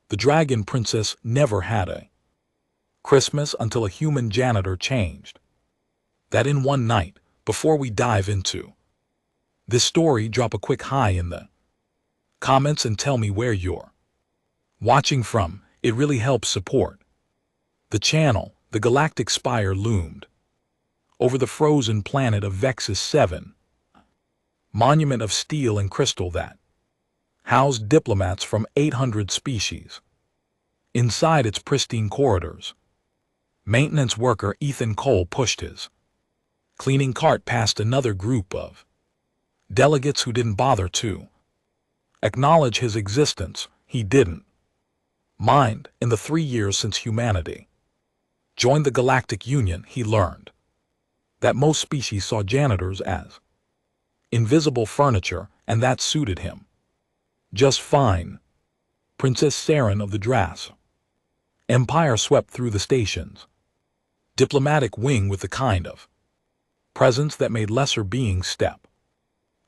The Dragon Princess never had a Christmas until a human janitor changed that in one night. Before we dive into this story, drop a quick hi in the comments and tell me where you're watching from. It really helps support the channel. The galactic spire loomed over the frozen planet of Vexus 7, monument of steel and crystal that housed diplomats from 800 species. Inside its pristine corridors, maintenance worker Ethan Cole pushed his cleaning cart past another group of delegates who didn't bother to acknowledge his existence. He didn't mind. In the 3 years since humanity joined the Galactic Union, he learned that most species saw janitors as invisible furniture, and that suited him just fine. Princess Saren of the Dras Empire swept through the station's diplomatic wing with the kind of presence that made lesser beings step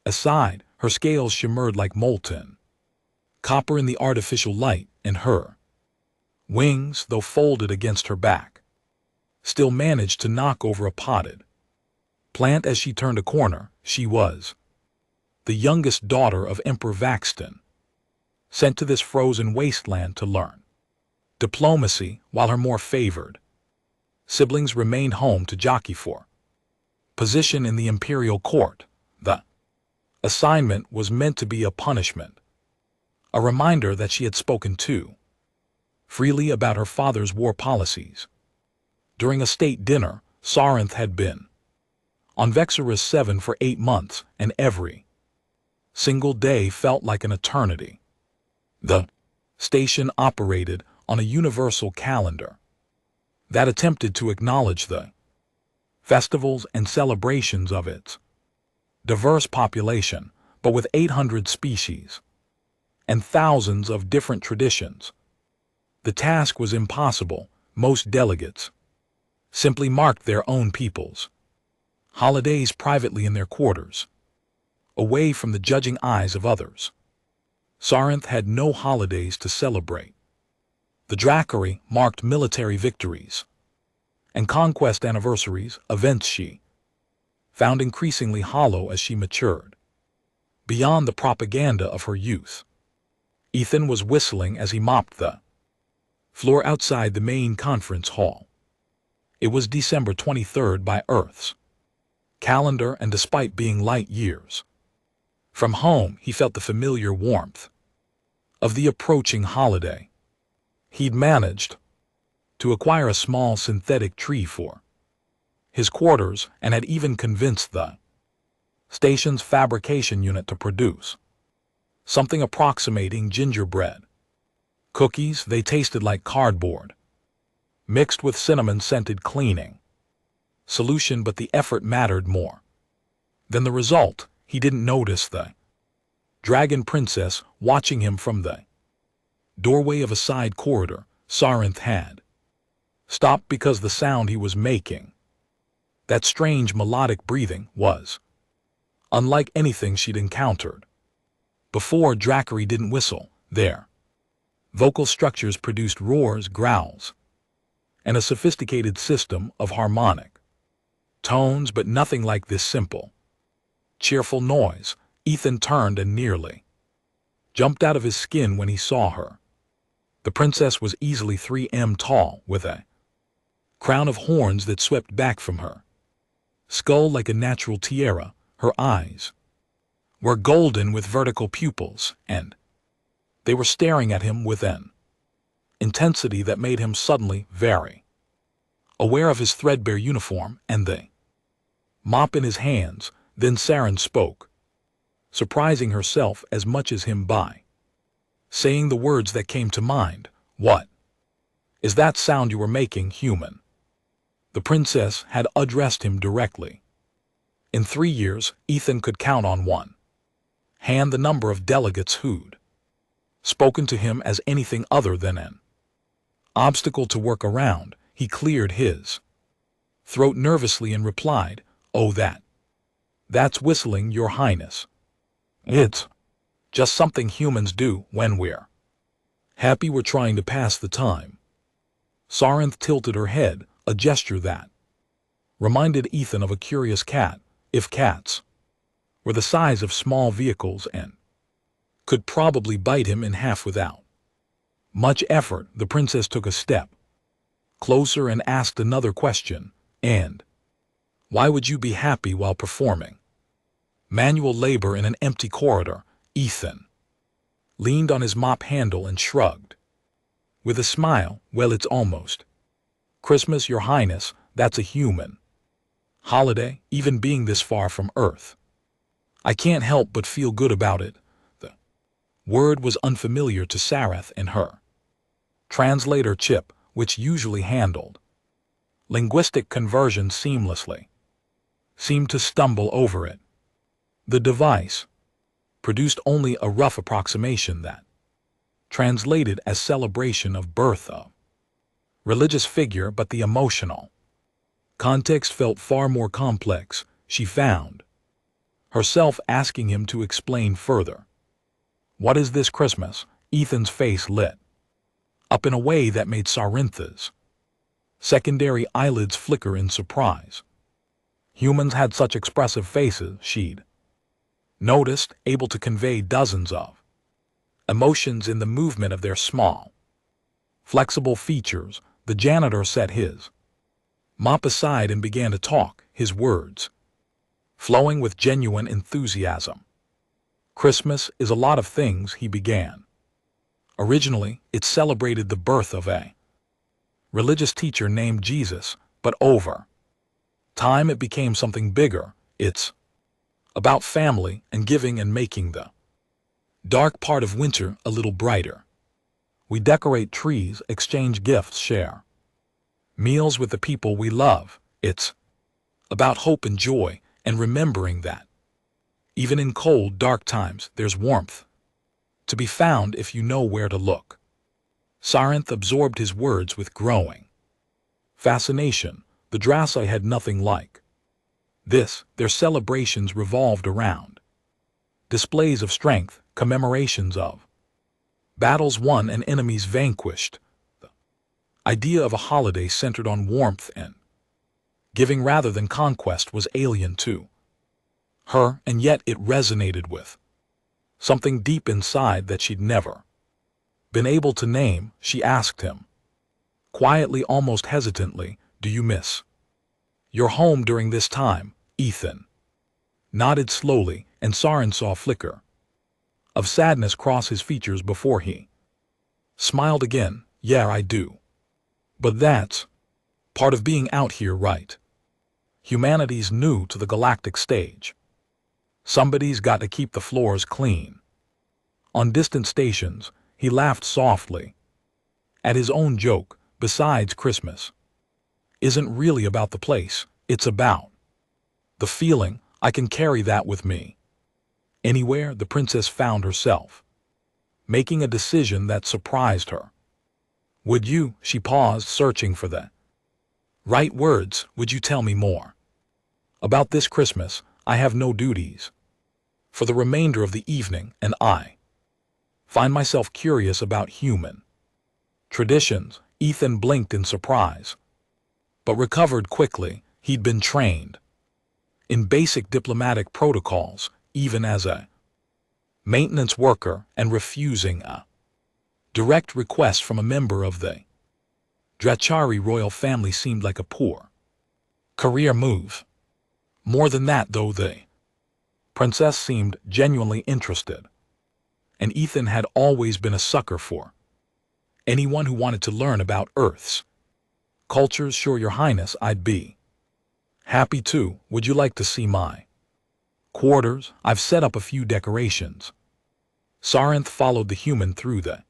aside. Her scales shimmered like molten copper in the artificial light, and her wings, though folded against her back, still managed to knock over a potted plant as she turned a corner. She was the youngest daughter of Emperor Vaxton, sent to this frozen wasteland to learn diplomacy, while her more favored siblings remained home to jockey for position in the imperial court. The assignment was meant to be a punishment, a reminder that she had spoken too freely about her father's war policies. During a state dinner, Sarinth had been on Vexurus 7 for 8 months, and every single day felt like an eternity. The station operated on a universal calendar that attempted to acknowledge the festivals and celebrations of its diverse population, but with 800 species and thousands of different traditions, the task was impossible. Most delegates simply marked their own people's holidays privately in their quarters, away from the judging eyes of others. Sarinth had no holidays to celebrate. The Dracari marked military victories and conquest anniversaries, events she found increasingly hollow as she matured. Beyond the propaganda of her youth, Ethan was whistling as he mopped the floor outside the main conference hall. It was December 23rd by Earth's calendar, and despite being light years from home, he felt the familiar warmth of the approaching holiday. He'd managed to acquire a small synthetic tree for his quarters and had even convinced the station's fabrication unit to produce something approximating gingerbread cookies. They tasted like cardboard mixed with cinnamon-scented cleaning solution, but the effort mattered more than the result. He didn't notice the Dragon Princess watching him from the doorway of a side corridor. Sarinth had stopped because the sound he was making, that strange melodic breathing, was unlike anything she'd encountered before. Dracari didn't whistle. Their vocal structures produced roars, growls, and a sophisticated system of harmonic tones, but nothing like this simple, cheerful noise. Ethan turned and nearly jumped out of his skin when he saw her. The princess was easily 3 m tall, with a crown of horns that swept back from her skull like a natural tiara. Her eyes were golden with vertical pupils, and they were staring at him with an intensity that made him suddenly very aware of his threadbare uniform and the mop in his hands. Then Saren spoke, surprising herself as much as him by saying the words that came to mind. "What is that sound you were making, human?" The princess had addressed him directly. In 3 years, Ethan could count on one hand the number of delegates who'd spoken to him as anything other than an obstacle to work around. He cleared his throat nervously and replied, "Oh, that's whistling, Your Highness. It's just something humans do when we're Happy we're trying to pass the time. Sarinth tilted her head, a gesture that reminded Ethan of a curious cat, if cats were the size of small vehicles and could probably bite him in half without much effort. The princess took a step closer and asked another question, and why would you be happy while performing manual labor in an empty corridor? Ethan leaned on his mop handle and shrugged. With a smile, well, it's almost Christmas, Your Highness. That's a human holiday, even being this far from Earth. I can't help but feel good about it. The word was unfamiliar to Sareth and her translator Chip, which usually handled linguistic conversion seamlessly, seemed to stumble over it. The device produced only a rough approximation that translated as celebration of birth of religious figure, but the emotional context felt far more complex. She found herself asking him to explain further. What is this Christmas? Ethan's face lit up in a way that made Sarintha's secondary eyelids flicker in surprise. Humans had such expressive faces, she'd noticed, able to convey dozens of emotions in the movement of their small, flexible features. The janitor set his mop aside and began to talk, his words flowing with genuine enthusiasm. Christmas is a lot of things, he began. Originally, it celebrated the birth of a religious teacher named Jesus, but over time it became something bigger. It's about family and giving and making the dark part of winter a little brighter. We decorate trees, exchange gifts, share meals with the people we love. It's about hope and joy and remembering that even in cold, dark times, there's warmth to be found if you know where to look. Sarinth absorbed his words with growing fascination. The Drasai had nothing like this. Their celebrations revolved around displays of strength, commemorations of battles won and enemies vanquished. The idea of a holiday centered on warmth and giving rather than conquest was alien to her, and yet it resonated with something deep inside that she'd never been able to name. She asked him quietly, almost hesitantly, do you miss your home during this time? Ethan nodded slowly, and Sarin saw a flicker of sadness cross his features before he smiled again. Yeah, I do. But that's part of being out here, right? Humanity's new to the galactic stage. Somebody's got to keep the floors clean. On distant stations, he laughed softly at his own joke. Besides, Christmas isn't really about the place, it's about the feeling. I can carry that with me anywhere. The princess found herself making a decision that surprised her. Would you? She paused, searching for the right words. Would you tell me more about this Christmas? I have no duties for the remainder of the evening, and I find myself curious about human traditions. Ethan blinked in surprise, but recovered quickly. He'd been trained in basic diplomatic protocols, even as a maintenance worker, and refusing a direct request from a member of the Drachari royal family seemed like a poor career move. More than that, though, the princess seemed genuinely interested, and Ethan had always been a sucker for anyone who wanted to learn about Earth's cultures. Sure, Your Highness, I'd be happy to. Would you like to see my quarters? I've set up a few decorations. Sarinth followed the human through the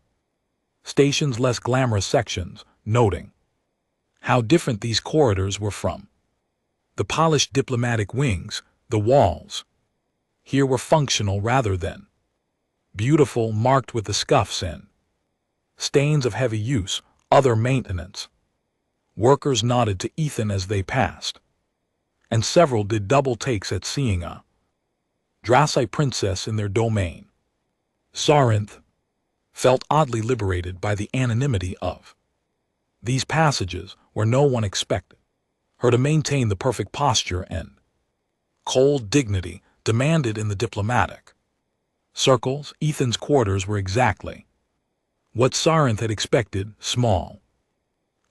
station's less glamorous sections, noting how different these corridors were from the polished diplomatic wings. The walls here were functional rather than beautiful, marked with the scuffs and stains of heavy use. Other maintenance workers nodded to Ethan as they passed, and several did double takes at seeing a Drasai princess in their domain. Sarinth felt oddly liberated by the anonymity of these passages where no one expected her to maintain the perfect posture and cold dignity demanded in the diplomatic circles. Ethan's quarters were exactly what Sarinth had expected: small,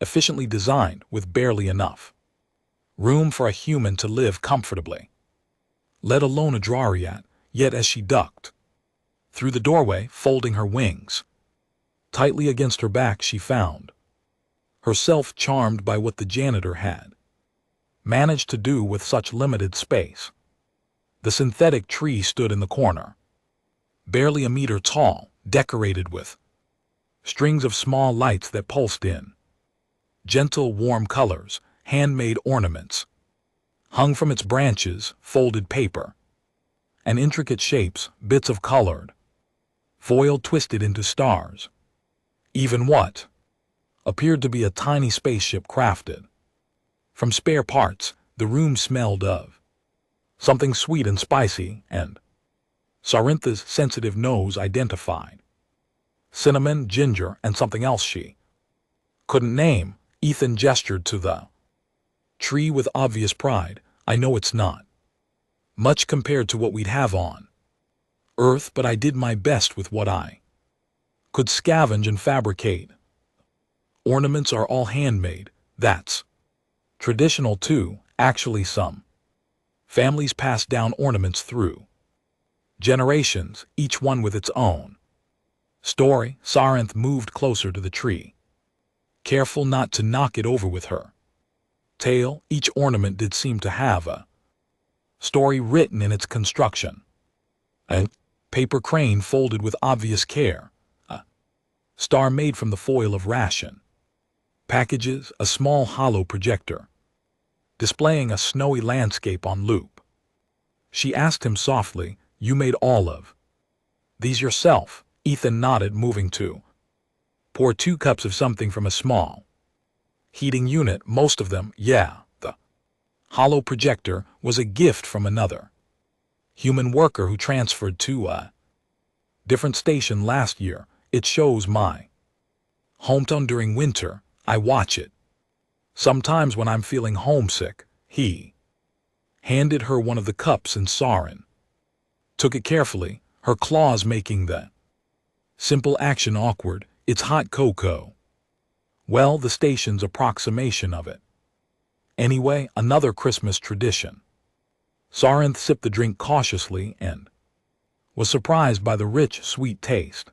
efficiently designed, with barely enough room for a human to live comfortably, let alone a Drariat. Yet as she ducked through the doorway, folding her wings tightly against her back, she found herself charmed by what the janitor had managed to do with such limited space. The synthetic tree stood in the corner, barely a meter tall, decorated with strings of small lights that pulsed in gentle, warm colors. Handmade ornaments hung from its branches, folded paper, and intricate shapes, bits of colored foil twisted into stars. Even what appeared to be a tiny spaceship crafted from spare parts. The room smelled of something sweet and spicy, and Sarintha's sensitive nose identified cinnamon, ginger, and something else she couldn't name. Ethan gestured to the tree with obvious pride. I know it's not much compared to what we'd have on Earth, but I did my best with what I could scavenge and fabricate. Ornaments are all handmade. That's traditional too. Actually, some families pass down ornaments through generations, each one with its own story. Sarinth moved closer to the tree, careful not to knock it over with her tail. Each ornament did seem to have a story written in its construction. A paper crane folded with obvious care, a star made from the foil of ration packages, a small hollow projector displaying a snowy landscape on loop. She asked him softly, "You made all of these yourself?" Ethan nodded, moving to pour 2 cups of something from a small heating unit. Most of them, yeah. The hollow projector was a gift from another human worker who transferred to a different station last year. It shows my hometown during winter. I watch it sometimes when I'm feeling homesick. He handed her one of the cups, and Sarin took it carefully, her claws making the simple action awkward. It's hot cocoa. Well, the station's approximation of it. Anyway, another Christmas tradition. Sarinth sipped the drink cautiously and was surprised by the rich, sweet taste.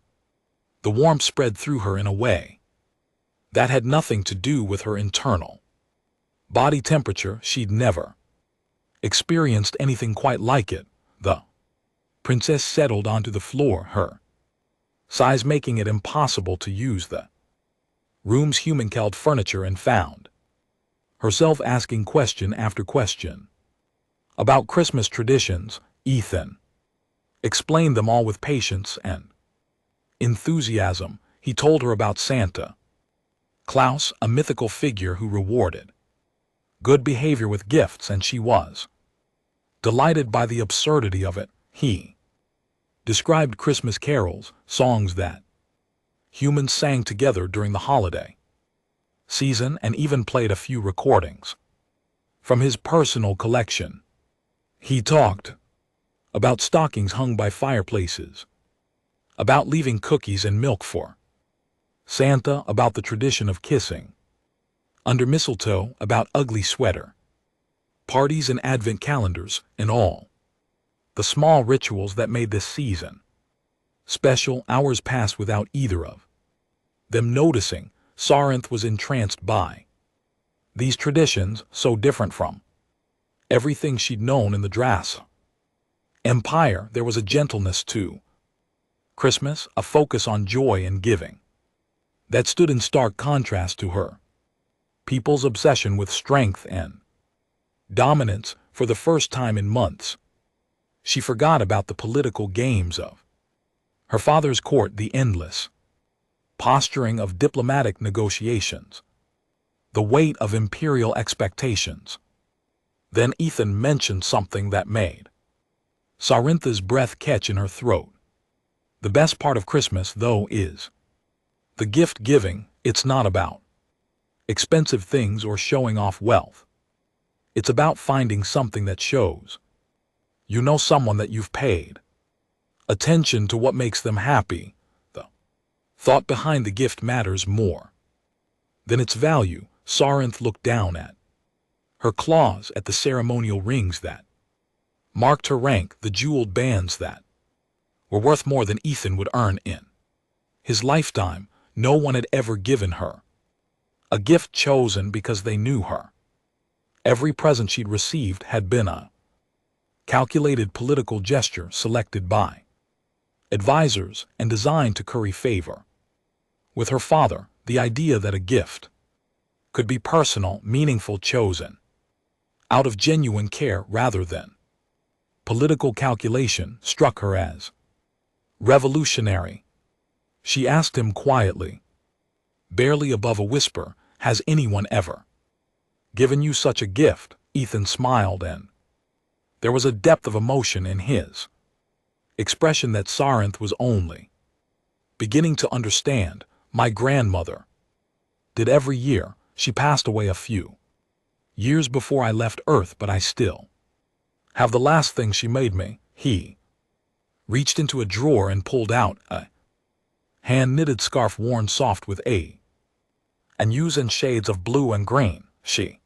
The warmth spread through her in a way that had nothing to do with her internal body temperature. She'd never experienced anything quite like it. The princess settled onto the floor, her size making it impossible to use the room's human-called furniture, and found herself asking question after question about Christmas traditions. Ethan explained them all with patience and enthusiasm. He told her about Santa Claus, a mythical figure who rewarded good behavior with gifts, and she was delighted by the absurdity of it. He described Christmas carols, songs that humans sang together during the holiday season, and even played a few recordings from his personal collection. He talked about stockings hung by fireplaces, about leaving cookies and milk for Santa, about the tradition of kissing under mistletoe, about ugly sweater parties and advent calendars, and all the small rituals that made this season special. Hours passed without either of them noticing. Sarinth was entranced by these traditions, so different from everything she'd known in the Drass Empire. There was a gentleness to Christmas, a focus on joy and giving that stood in stark contrast to her people's obsession with strength and dominance. For the first time in months, she forgot about the political games of her father's court, the endless posturing of diplomatic negotiations, the weight of imperial expectations. Then Ethan mentioned something that made Sarintha's breath catch in her throat. The best part of Christmas, though, is the gift giving. It's not about expensive things or showing off wealth. It's about finding something that shows you know someone, that you've paid attention to what makes them happy. The thought behind the gift matters more than its value. Saranth looked down at her claws, at the ceremonial rings that marked her rank, the jeweled bands that were worth more than Ethan would earn in his lifetime. No one had ever given her a gift chosen because they knew her. Every present she'd received had been a calculated political gesture selected by advisors and designed to curry favor with her father. The idea that a gift could be personal, meaningful, chosen out of genuine care rather than political calculation struck her as revolutionary. She asked him quietly, barely above a whisper, "Has anyone ever given you such a gift?" Ethan smiled, and there was a depth of emotion in his expression that Saranth was only beginning to understand. "My grandmother did every year. She passed away a few years before I left Earth, but I still have the last thing she made me." He reached into a drawer and pulled out a hand-knitted scarf worn soft with and hues and shades of blue and green. She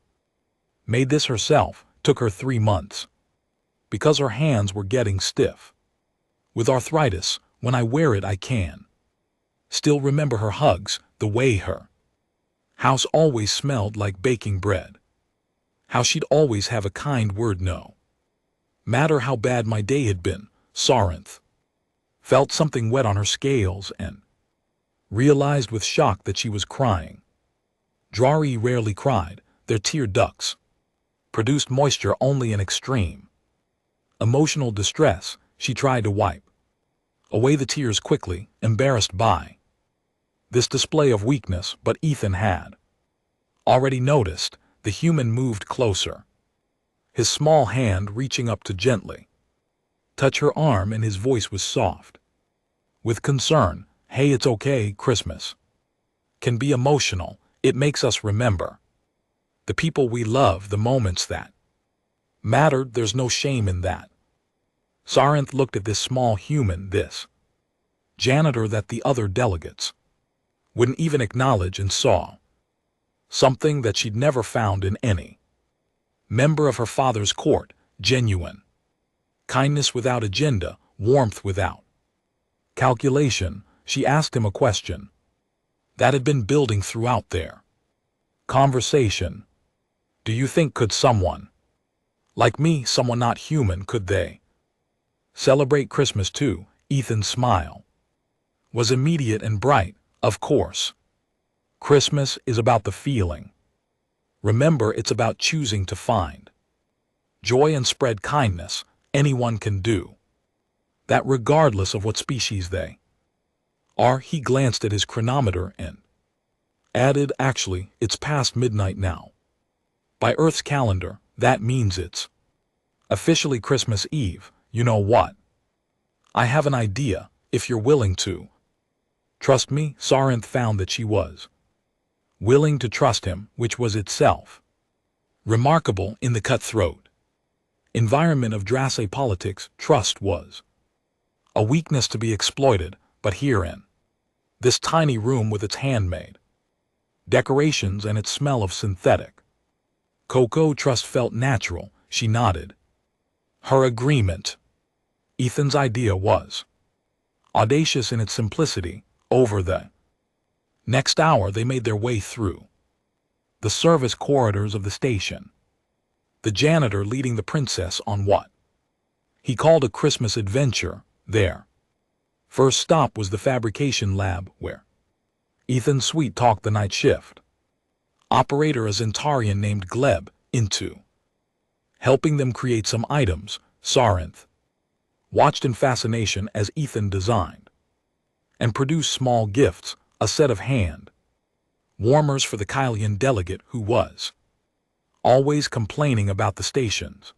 made this herself. Took her 3 months because her hands were getting stiff with arthritis. When I wear it, I can still remember her hugs, the way her house always smelled like baking bread, how she'd always have a kind word no matter how bad my day had been. Saranth felt something wet on her scales and realized with shock that she was crying. Drari rarely cried. Their tear ducts produced moisture only in extreme emotional distress. She tried to wipe away the tears quickly, embarrassed by this display of weakness, but Ethan had already noticed. The human moved closer, his small hand reaching up to gently touch her arm, and his voice was soft with concern. "Hey, it's okay. Christmas can be emotional. It makes us remember the people we love, the moments that mattered. There's no shame in that." Saranth looked at this small human, this janitor that the other delegates wouldn't even acknowledge, and saw something that she'd never found in any member of her father's court: genuine kindness without agenda, warmth without calculation. She asked him a question that had been building throughout their conversation. "Do you think, could someone like me, someone not human, could they celebrate Christmas too?" Ethan's smile was immediate and bright. "Of course. Christmas is about the feeling. Remember, it's about choosing to find joy and spread kindness. Anyone can do that regardless of what species they are." He glanced at his chronometer and added, "Actually, it's past midnight now. By Earth's calendar, that means it's officially Christmas Eve. You know what? I have an idea, if you're willing to trust me." Saranth found that she was willing to trust him, which was itself remarkable. In the cutthroat environment of Drasse politics, trust was a weakness to be exploited, but here in this tiny room with its handmade decorations and its smell of synthetic cocoa, trust felt natural. She nodded her agreement. Ethan's idea was audacious in its simplicity. Over the next hour, they made their way through the service corridors of the station, the janitor leading the princess on what he called a Christmas adventure. Their first stop was the fabrication lab, where Ethan sweet-talked the night shift operator, a Zentarian named Gleb, into helping them create some items. Saranth watched in fascination as Ethan designed and produced small gifts, a set of hand warmers for the Kylian delegate who was always complaining about the station's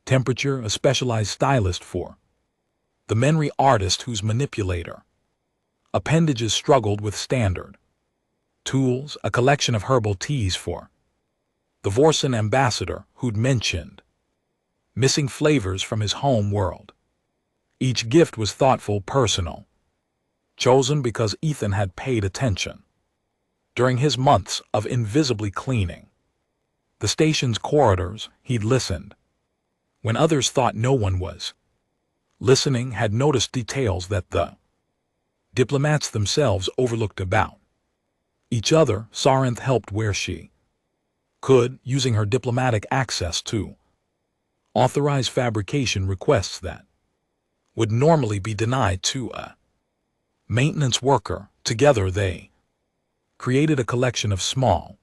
temperature, a specialized stylist for The memory artist whose manipulator. Appendages struggled with standard. Tools, a collection of herbal teas for. The Vorson ambassador who'd mentioned. Missing flavors from his home world. Each gift was thoughtful, personal. Chosen because Ethan had paid attention. During his months of invisibly cleaning the station's corridors, he'd listened. When others thought no one was listening, had noticed details that the diplomats themselves overlooked about each other. Sarinth helped where she could, using her diplomatic access to authorize fabrication requests that would normally be denied to a maintenance worker. Together they created a collection of small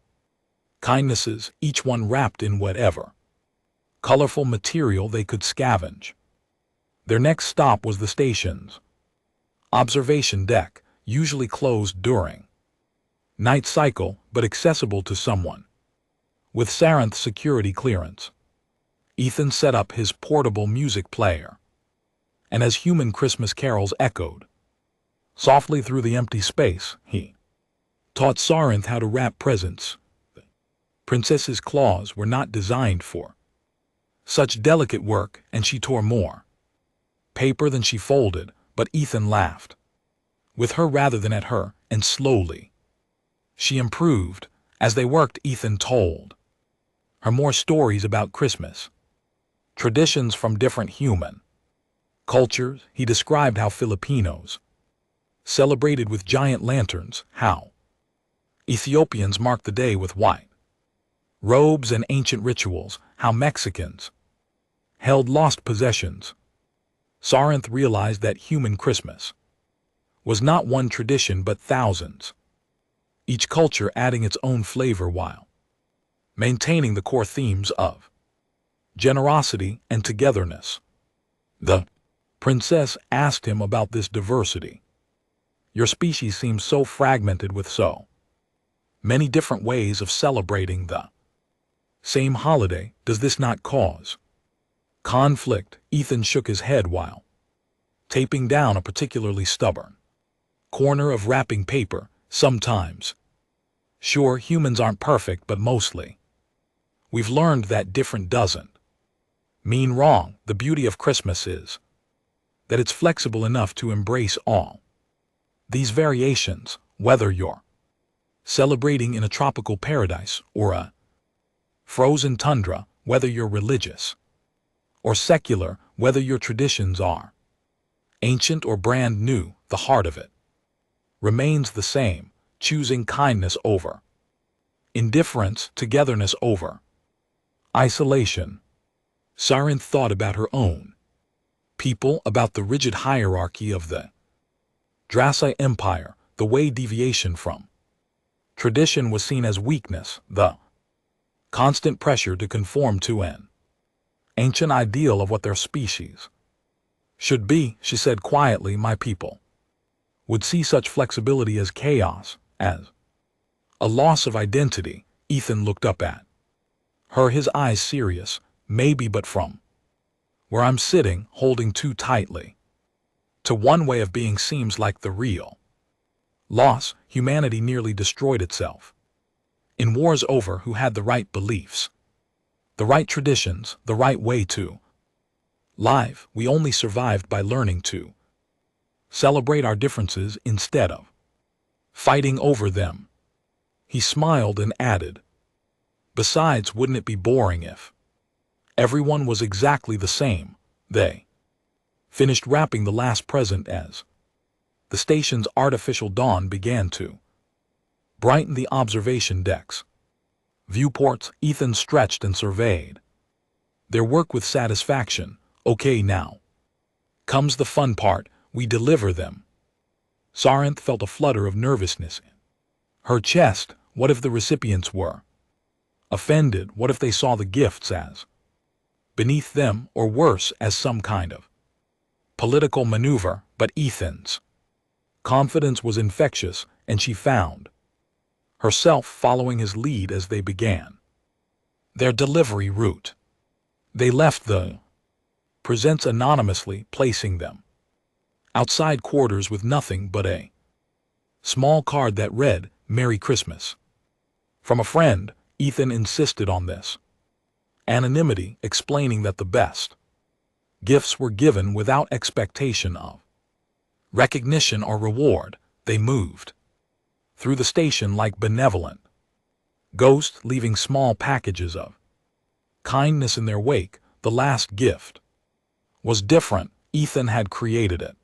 kindnesses, each one wrapped in whatever colorful material they could scavenge. Their next stop was the station's observation deck, usually closed during night cycle, but accessible to someone with Sarinth's security clearance. Ethan set up his portable music player, and as human Christmas carols echoed softly through the empty space, he taught Sarinth how to wrap presents. The princess's claws were not designed for such delicate work, and she tore more paper than she folded, but Ethan laughed with her rather than at her, and slowly she improved. As they worked, Ethan told her more stories about Christmas, traditions from different human cultures. He described how Filipinos celebrated with giant lanterns, how Ethiopians marked the day with white robes and ancient rituals, how Mexicans held lost possessions. Sarinth realized that human Christmas was not one tradition but thousands, each culture adding its own flavor while maintaining the core themes of generosity and togetherness. The princess asked him about this diversity. Your species seems so fragmented with so many different ways of celebrating the same holiday. Does this not cause conflict? Ethan shook his head while taping down a particularly stubborn corner of wrapping paper. Sometimes. Sure, humans aren't perfect, but mostly we've learned that different doesn't mean wrong. The beauty of Christmas is that it's flexible enough to embrace all these variations, whether you're celebrating in a tropical paradise or a frozen tundra, whether you're religious or secular, whether your traditions are ancient or brand new. The heart of it remains the same, choosing kindness over indifference, togetherness over isolation. Sarinth thought about her own people, about the rigid hierarchy of the Drasai Empire, the way deviation from tradition was seen as weakness, the constant pressure to conform to an ancient ideal of what their species should be. She said quietly, my people would see such flexibility as chaos, as a loss of identity. Ethan looked up at her, his eyes serious. Maybe, but from where I'm sitting, holding too tightly to one way of being seems like the real loss. Humanity nearly destroyed itself in wars over who had the right beliefs, the right traditions, the right way to live. We only survived by learning to celebrate our differences instead of fighting over them. He smiled and added, besides, wouldn't it be boring if everyone was exactly the same? They finished wrapping the last present as the station's artificial dawn began to brighten the observation decks. Viewports. Ethan stretched and surveyed their work with satisfaction. Okay, now comes the fun part. We deliver them. Sarinth felt a flutter of nervousness in her chest. What if the recipients were offended? What if they saw the gifts as beneath them, or worse, as some kind of political maneuver? But Ethan's confidence was infectious, and she found herself following his lead as they began their delivery route. They left the presents anonymously, placing them Outside quarters with nothing but a small card that read, "Merry Christmas." From a friend, Ethan insisted on this anonymity, explaining that the best gifts were given without expectation of recognition or reward. They moved through the station like benevolent ghosts, leaving small packages of kindness in their wake. The last gift was different. Ethan had created it,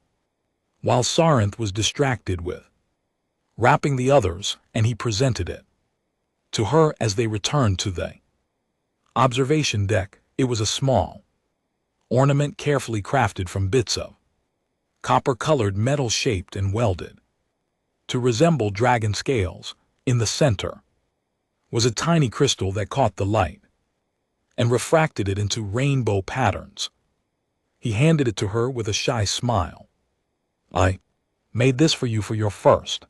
while Sarinth was distracted with wrapping the others, and he presented it to her as they returned to the observation deck. It was a small ornament carefully crafted from bits of copper-colored metal shaped and welded to resemble dragon scales. In the center was a tiny crystal that caught the light and refracted it into rainbow patterns. He handed it to her with a shy smile. "I made this for you for your first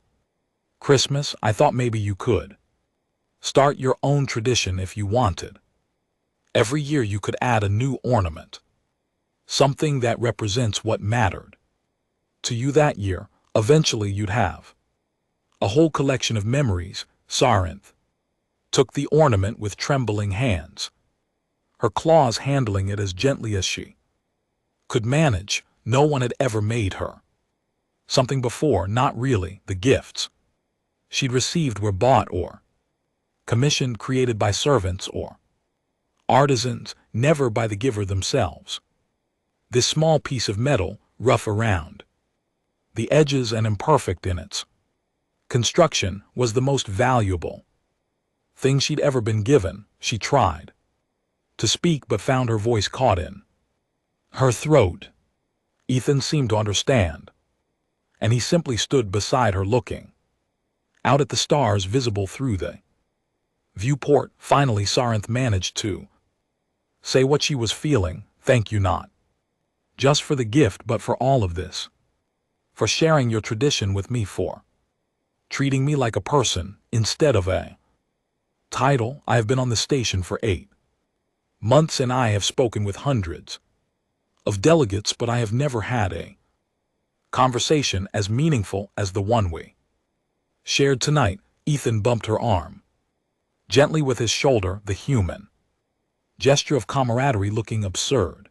Christmas. I thought maybe you could start your own tradition if you wanted. Every year you could add a new ornament, something that represents what mattered to you that year. Eventually you'd have a whole collection of memories." Sarinth took the ornament with trembling hands, her claws handling it as gently as she could manage. No one had ever made her something before, not really. The gifts she'd received were bought or commissioned, created by servants or artisans, never by the giver themselves. This small piece of metal, rough around the edges and imperfect in its construction, was the most valuable thing she'd ever been given. She tried to speak but found her voice caught in her throat. Ethan seemed to understand, and he simply stood beside her looking out at the stars visible through the viewport. Finally Sarinth managed to say what she was feeling. "Thank you, not just for the gift but for all of this, for sharing your tradition with me, for treating me like a person instead of a title. I have been on the station for 8 months and I have spoken with hundreds of delegates, but I have never had a conversation as meaningful as the one we shared tonight." Ethan bumped her arm gently with his shoulder, the human gesture of camaraderie looking absurd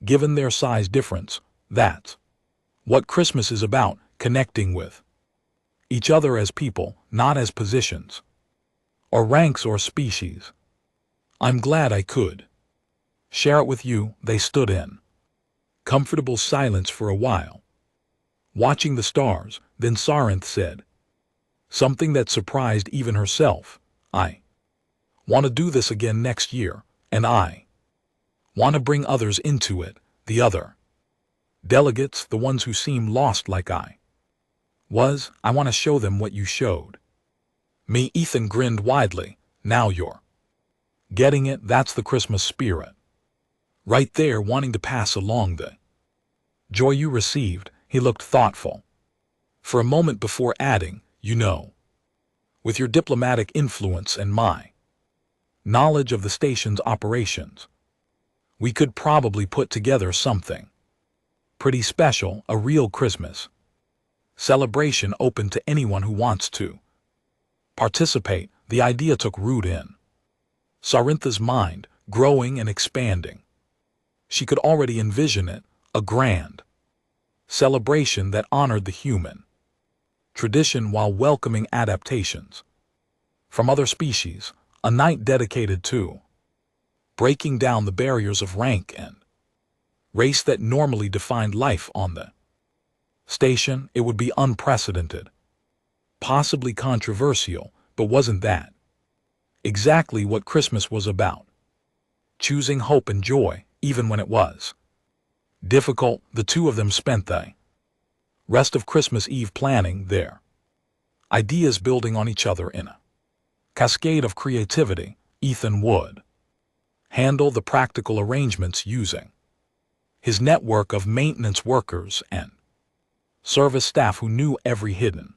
given their size difference. "That's what Christmas is about, connecting with each other as people, not as positions or ranks or species. I'm glad I could share it with you." They stood in comfortable silence for a while, watching the stars. Then Sarinth said something that surprised even herself. "I want to do this again next year, and I want to bring others into it." The other delegates, the ones who seem lost like I want to show them what you showed me. Ethan grinned widely. "Now you're getting it. That's the Christmas spirit right there, wanting to pass along the joy you received." He looked thoughtful for a moment before adding, "You know, with your diplomatic influence and my knowledge of the station's operations, we could probably put together something pretty special, a real Christmas celebration open to anyone who wants to participate." The idea took root in Sarintha's mind, growing and expanding. She could already envision it, a grand celebration that honored the human tradition while welcoming adaptations from other species, a night dedicated to breaking down the barriers of rank and race that normally defined life on the station. It would be unprecedented, possibly controversial, but wasn't that exactly what Christmas was about? Choosing hope and joy, even when it was difficult. The two of them spent the rest of Christmas Eve planning their ideas, building on each other in a cascade of creativity. Ethan would handle the practical arrangements using his network of maintenance workers and service staff who knew every hidden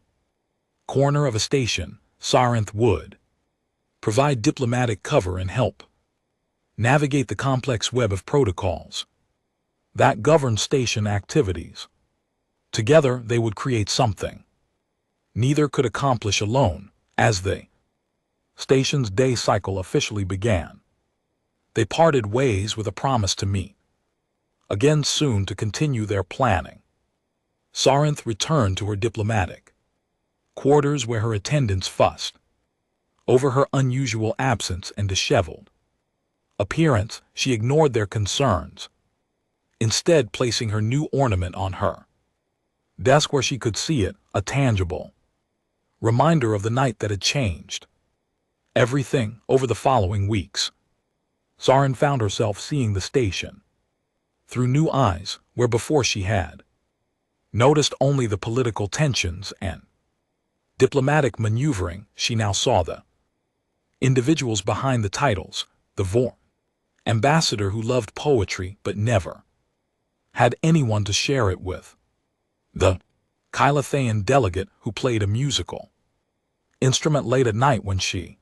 corner of a station. Sarinth would provide diplomatic cover and help navigate the complex web of protocols that govern station activities. Together they would create something neither could accomplish alone. As the station's day cycle officially began, they parted ways with a promise to meet again soon to continue their planning. Sarinth returned to her diplomatic quarters where her attendants fussed over her unusual absence and disheveled appearance. She ignored their concerns, instead placing her new ornament on her desk where she could see it, a tangible reminder of the night that had changed everything. Over the following weeks, Sarin found herself seeing the station through new eyes where before she had noticed only the political tensions and diplomatic maneuvering. She now saw the individuals behind the titles, the Vorn ambassador who loved poetry but never had anyone to share it with, the Kylothean delegate who played a musical instrument late at night when she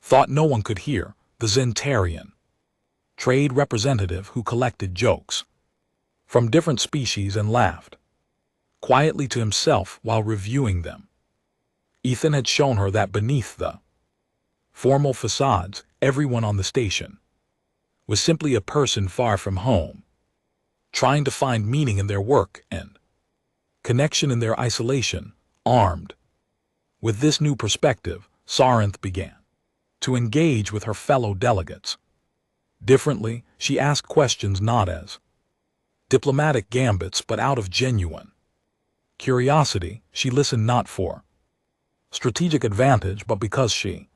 thought no one could hear, the Zentarian trade representative who collected jokes from different species and laughed quietly to himself while reviewing them. Ethan had shown her that beneath the formal facades, everyone on the station was simply a person far from home, trying to find meaning in their work and connection in their isolation. Armed with this new perspective, Sarinth began to engage with her fellow delegates differently. She asked questions not as diplomatic gambits but out of genuine curiosity. She listened not for strategic advantage but because she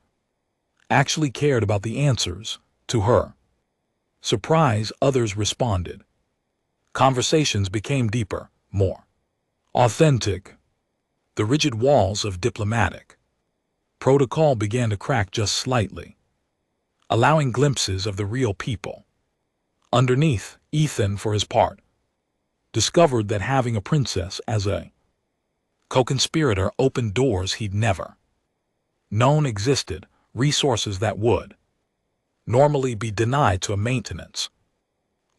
actually cared about the answers. To her surprise, others responded. Conversations became deeper, more authentic. The rigid walls of diplomatic protocol began to crack just slightly, allowing glimpses of the real people underneath. Ethan, for his part, discovered that having a princess as a co-conspirator opened doors he'd never known existed, resources that would normally be denied to a maintenance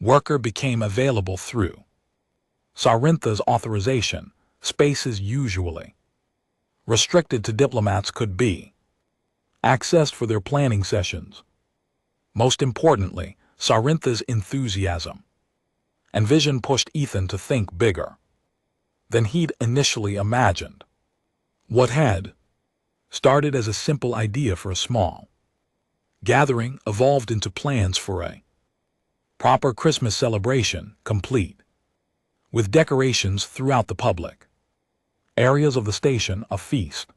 worker became available through Sarintha's authorization. Spaces usually restricted to diplomats could be accessed for their planning sessions. Most importantly, Sarintha's enthusiasm and vision pushed Ethan to think bigger than he'd initially imagined. What had started as a simple idea for a small gathering evolved into plans for a proper Christmas celebration, complete with decorations throughout the public areas of the station, a feast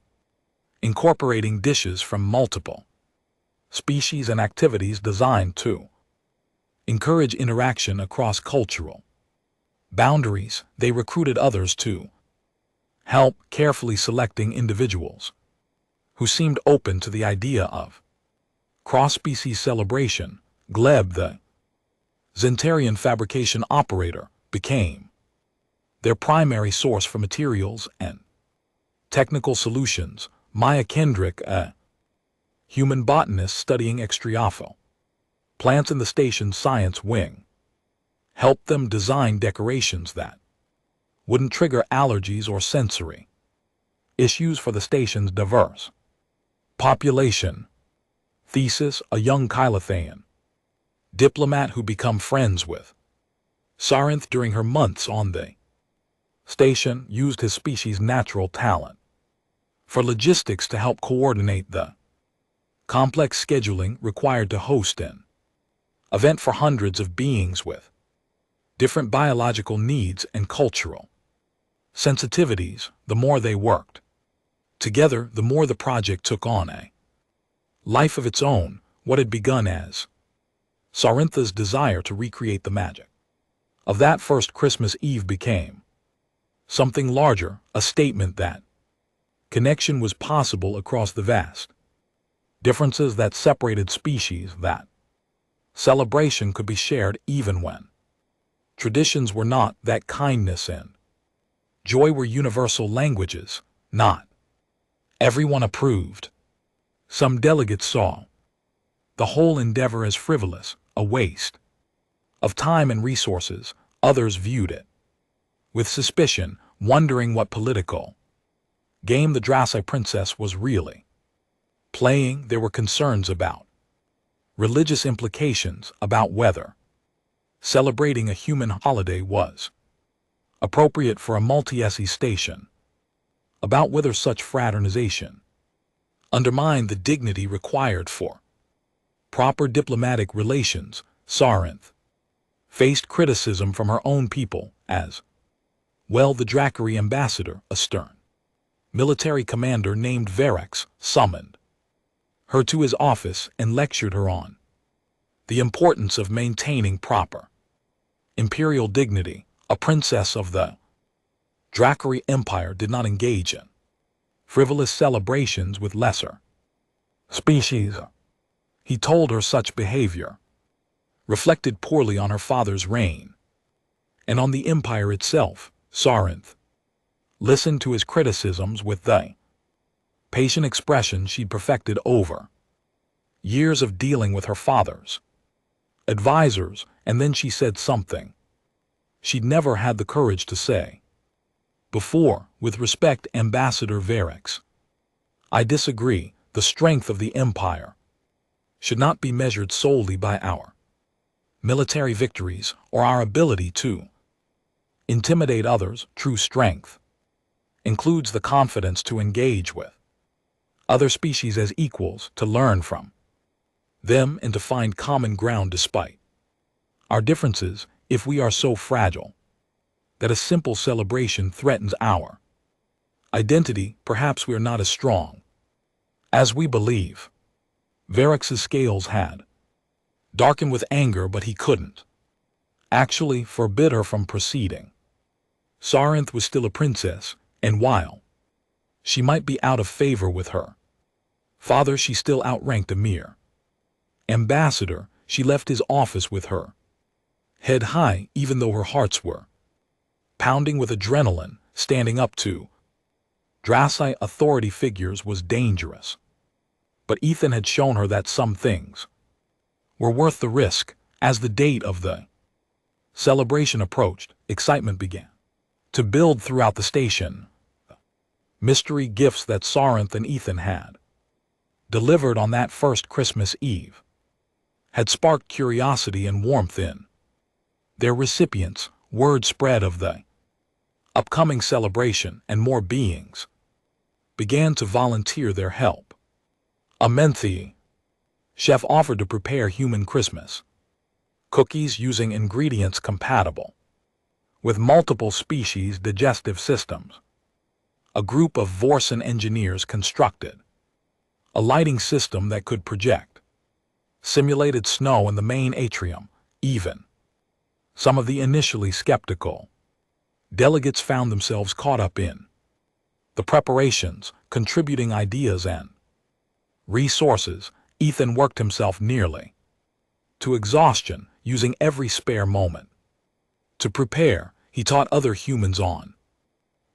incorporating dishes from multiple species and activities designed to encourage interaction across cultural boundaries. They recruited others to help, carefully selecting individuals who seemed open to the idea of cross-species celebration. Gleb, the Zentarian fabrication operator, became their primary source for materials and technical solutions. Maya Kendrick, a human botanist studying extriophil plants in the station's science wing, helped them design decorations that wouldn't trigger allergies or sensory issues for the station's diverse population. Thesis, a young Kylothean diplomat who become friends with Sarinth during her months on the station, used his species' natural talent for logistics to help coordinate the complex scheduling required to host an event for hundreds of beings with different biological needs and cultural sensitivities. The more they worked together, the more the project took on a life of its own. What had begun as Sarintha's desire to recreate the magic of that first Christmas Eve became something larger, a statement that connection was possible across the vast differences that separated species, that celebration could be shared even when traditions were not, that kindness and joy were universal languages. Not everyone approved. Some delegates saw the whole endeavor as frivolous, a waste of time and resources. Others viewed it with suspicion. wondering what political game the Dracai princess was really playing. There were concerns about religious implications, about whether celebrating a human holiday was appropriate for a multi-SE station, about whether such fraternization undermined the dignity required for proper diplomatic relations. Sarinth faced criticism from her own people as well. The Dracari ambassador, a stern military commander named Verex, summoned her to his office and lectured her on the importance of maintaining proper imperial dignity. A princess of the Dracari Empire did not engage in frivolous celebrations with lesser species. He told her such behavior reflected poorly on her father's reign and on the empire itself. Sarinth listened to his criticisms with the patient expression she'd perfected over years of dealing with her father's advisors, and then she said something she'd never had the courage to say before. With respect, Ambassador Verex, I disagree. The strength of the empire should not be measured solely by our military victories or our ability to intimidate others. True strength includes the confidence to engage with other species as equals, to learn from them and to find common ground despite our differences. If we are so fragile that a simple celebration threatens our identity, perhaps we are not as strong as we believe. Verex's scales had darkened with anger, but he couldn't actually forbid her from proceeding. Sarinth was still a princess, and while she might be out of favor with her father, she still outranked a mere ambassador. She left his office with her head high, even though her hearts were pounding with adrenaline. Standing up to Dracai authority figures was dangerous, but Ethan had shown her that some things were worth the risk. As the date of the celebration approached, excitement began to build throughout the station. Mystery gifts that Sarinth and Ethan had delivered on that first Christmas Eve had sparked curiosity and warmth in their recipients. Word spread of the upcoming celebration, and more beings began to volunteer their help. A Menthie chef offered to prepare human Christmas cookies using ingredients compatible with multiple species' digestive systems. A group of Vorsan engineers constructed a lighting system that could project simulated snow in the main atrium. Even some of the initially skeptical delegates found themselves caught up in the preparations, contributing ideas and resources. Ethan worked himself nearly to exhaustion, using every spare moment to prepare. He taught other humans on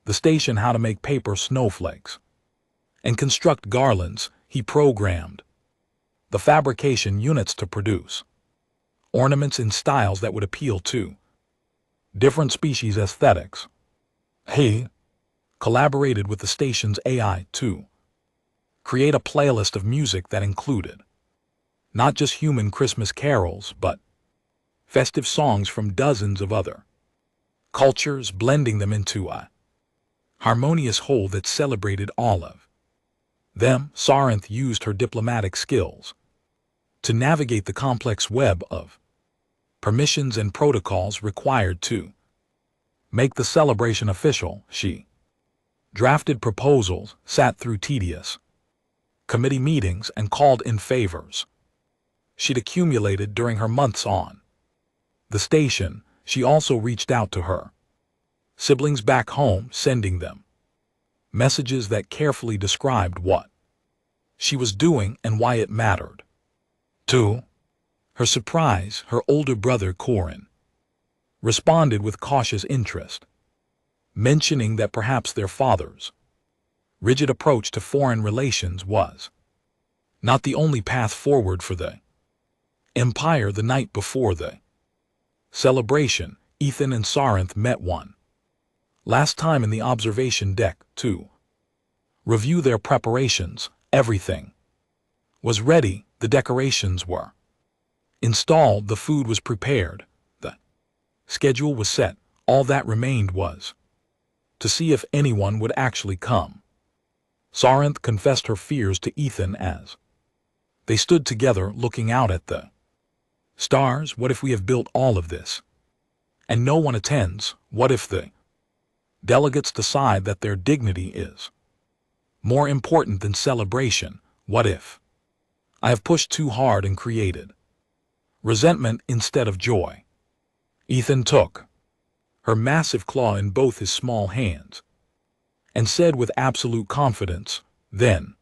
the station how to make paper snowflakes and construct garlands. He programmed the fabrication units to produce ornaments in styles that would appeal to different species' aesthetics. He collaborated with the station's AI to create a playlist of music that included not just human Christmas carols, but festive songs from dozens of other cultures, blending them into a harmonious whole that celebrated all of them. Sarinth used her diplomatic skills to navigate the complex web of permissions and protocols required to make the celebration official. She drafted proposals, sat through tedious committee meetings, and called in favors she'd accumulated during her months on the station. She also reached out to her siblings back home, sending them messages that carefully described what she was doing and why it mattered. To her surprise, her older brother Corin responded with cautious interest, mentioning that perhaps their father's rigid approach to foreign relations was not the only path forward for the empire. The night before the celebration, Ethan and Sarinth met one Last time in the observation deck, to review their preparations, everything was ready, the decorations were installed, the food was prepared, the schedule was set, all that remained was to see if anyone would actually come. Sarinth confessed her fears to Ethan as they stood together looking out at the stars. What if we have built all of this and no one attends? What if the delegates decide that their dignity is more important than celebration? What if I have pushed too hard and created resentment instead of joy? Ethan took her massive claw in both his small hands and said with absolute confidence, "Then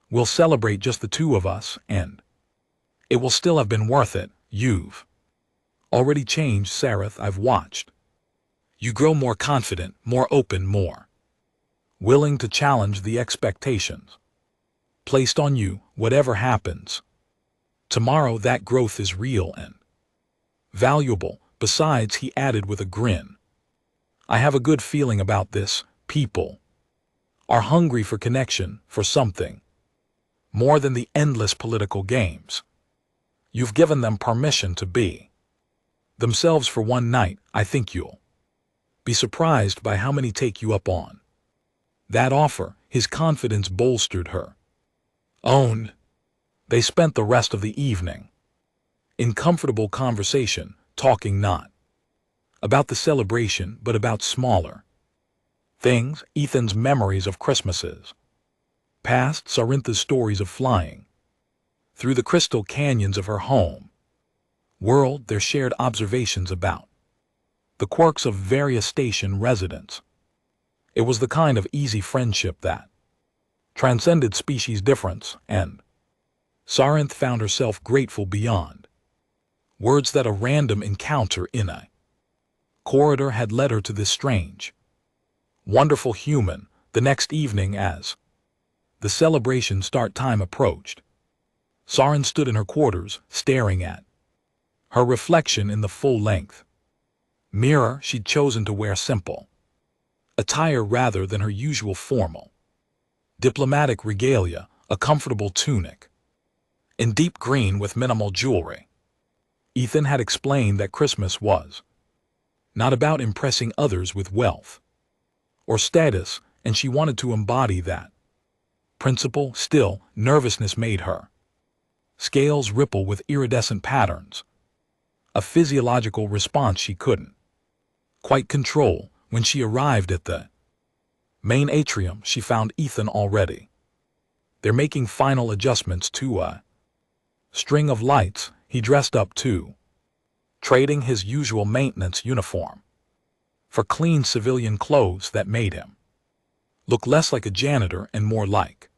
we'll celebrate just the two of us, and it will still have been worth it. You've already changed, Sarith. I've watched you grow more confident, more open, more willing to challenge the expectations placed on you. Whatever happens tomorrow, that growth is real and valuable." Besides, he added with a grin, "I have a good feeling about this. People are hungry for connection, for something more than the endless political games. You've given them permission to be themselves for one night. I think you'll be surprised by how many take you up on that offer." His confidence bolstered her own. They spent the rest of the evening in comfortable conversation, talking not about the celebration but about smaller things, Ethan's memories of Christmases past, Sarintha's stories of flying through the crystal canyons of her home world, their shared observations about the quirks of various station residents. It was the kind of easy friendship that transcended species difference, and Sarinth found herself grateful beyond words that a random encounter in a corridor had led her to this strange, wonderful human. The next evening, as the celebration start time approached, Sarin stood in her quarters, staring at her reflection in the full-length mirror. She'd chosen to wear simple attire rather than her usual formal diplomatic regalia, a comfortable tunic in deep green with minimal jewelry. Ethan had explained that Christmas was not about impressing others with wealth or status, and she wanted to embody that principle. Still, nervousness made her scales ripple with iridescent patterns, a physiological response she couldn't quite control. When she arrived at the main atrium, she found Ethan already. They're making final adjustments to a string of lights. He dressed up too, trading his usual maintenance uniform for clean civilian clothes that made him look less like a janitor and more like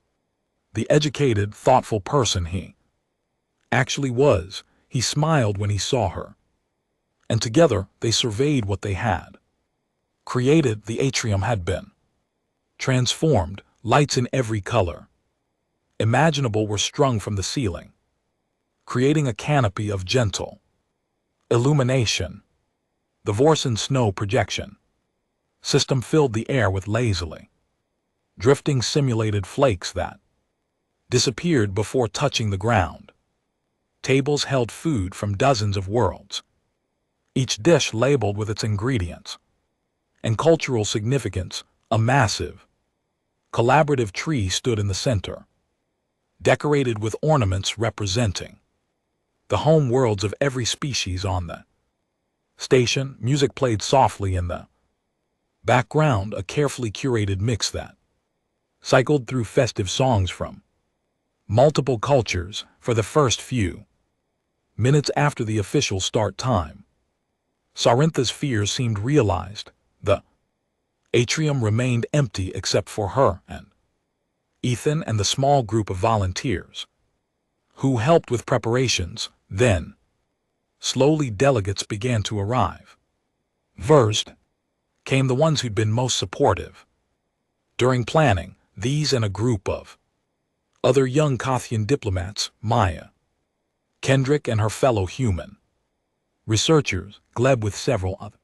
the educated, thoughtful person he actually was. He smiled when he saw her, and together they surveyed what they had created. The atrium had been transformed. Lights in every color imaginable were strung from the ceiling, creating a canopy of gentle illumination. The Vorsen snow projection system filled the air with lazily drifting simulated flakes that disappeared before touching the ground. Tables held food from dozens of worlds, each dish labeled with its ingredients and cultural significance. A massive, collaborative tree stood in the center, decorated with ornaments representing the home worlds of every species on the station. Music played softly in the background, a carefully curated mix that cycled through festive songs from multiple cultures. For the first few minutes after the official start time, Sarintha's fears seemed realized. The atrium remained empty except for her and Ethan and the small group of volunteers who helped with preparations. Then, slowly delegates began to arrive. First came the ones who'd been most supportive during planning, these and a group of other young Kothian diplomats, Maya, Kendrick and her fellow human researchers, Gleb with several other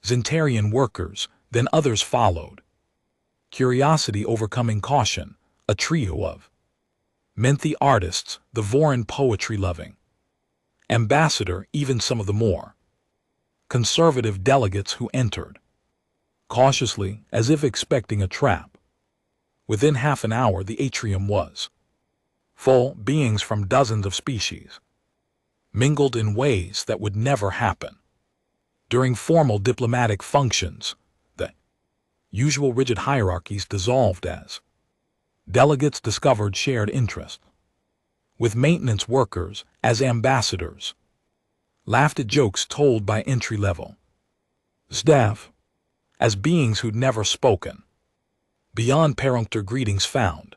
Zentarian workers. Then others followed. Curiosity overcoming caution, a trio of menthy artists, the Voron poetry-loving ambassador, even some of the more conservative delegates who entered cautiously, as if expecting a trap. Within half an hour the atrium was full, beings from dozens of species, mingled in ways that would never happen during formal diplomatic functions. The usual rigid hierarchies dissolved as delegates discovered shared interests, with maintenance workers as ambassadors, laughed at jokes told by entry-level staff as beings who'd never spoken, beyond peremptory greetings found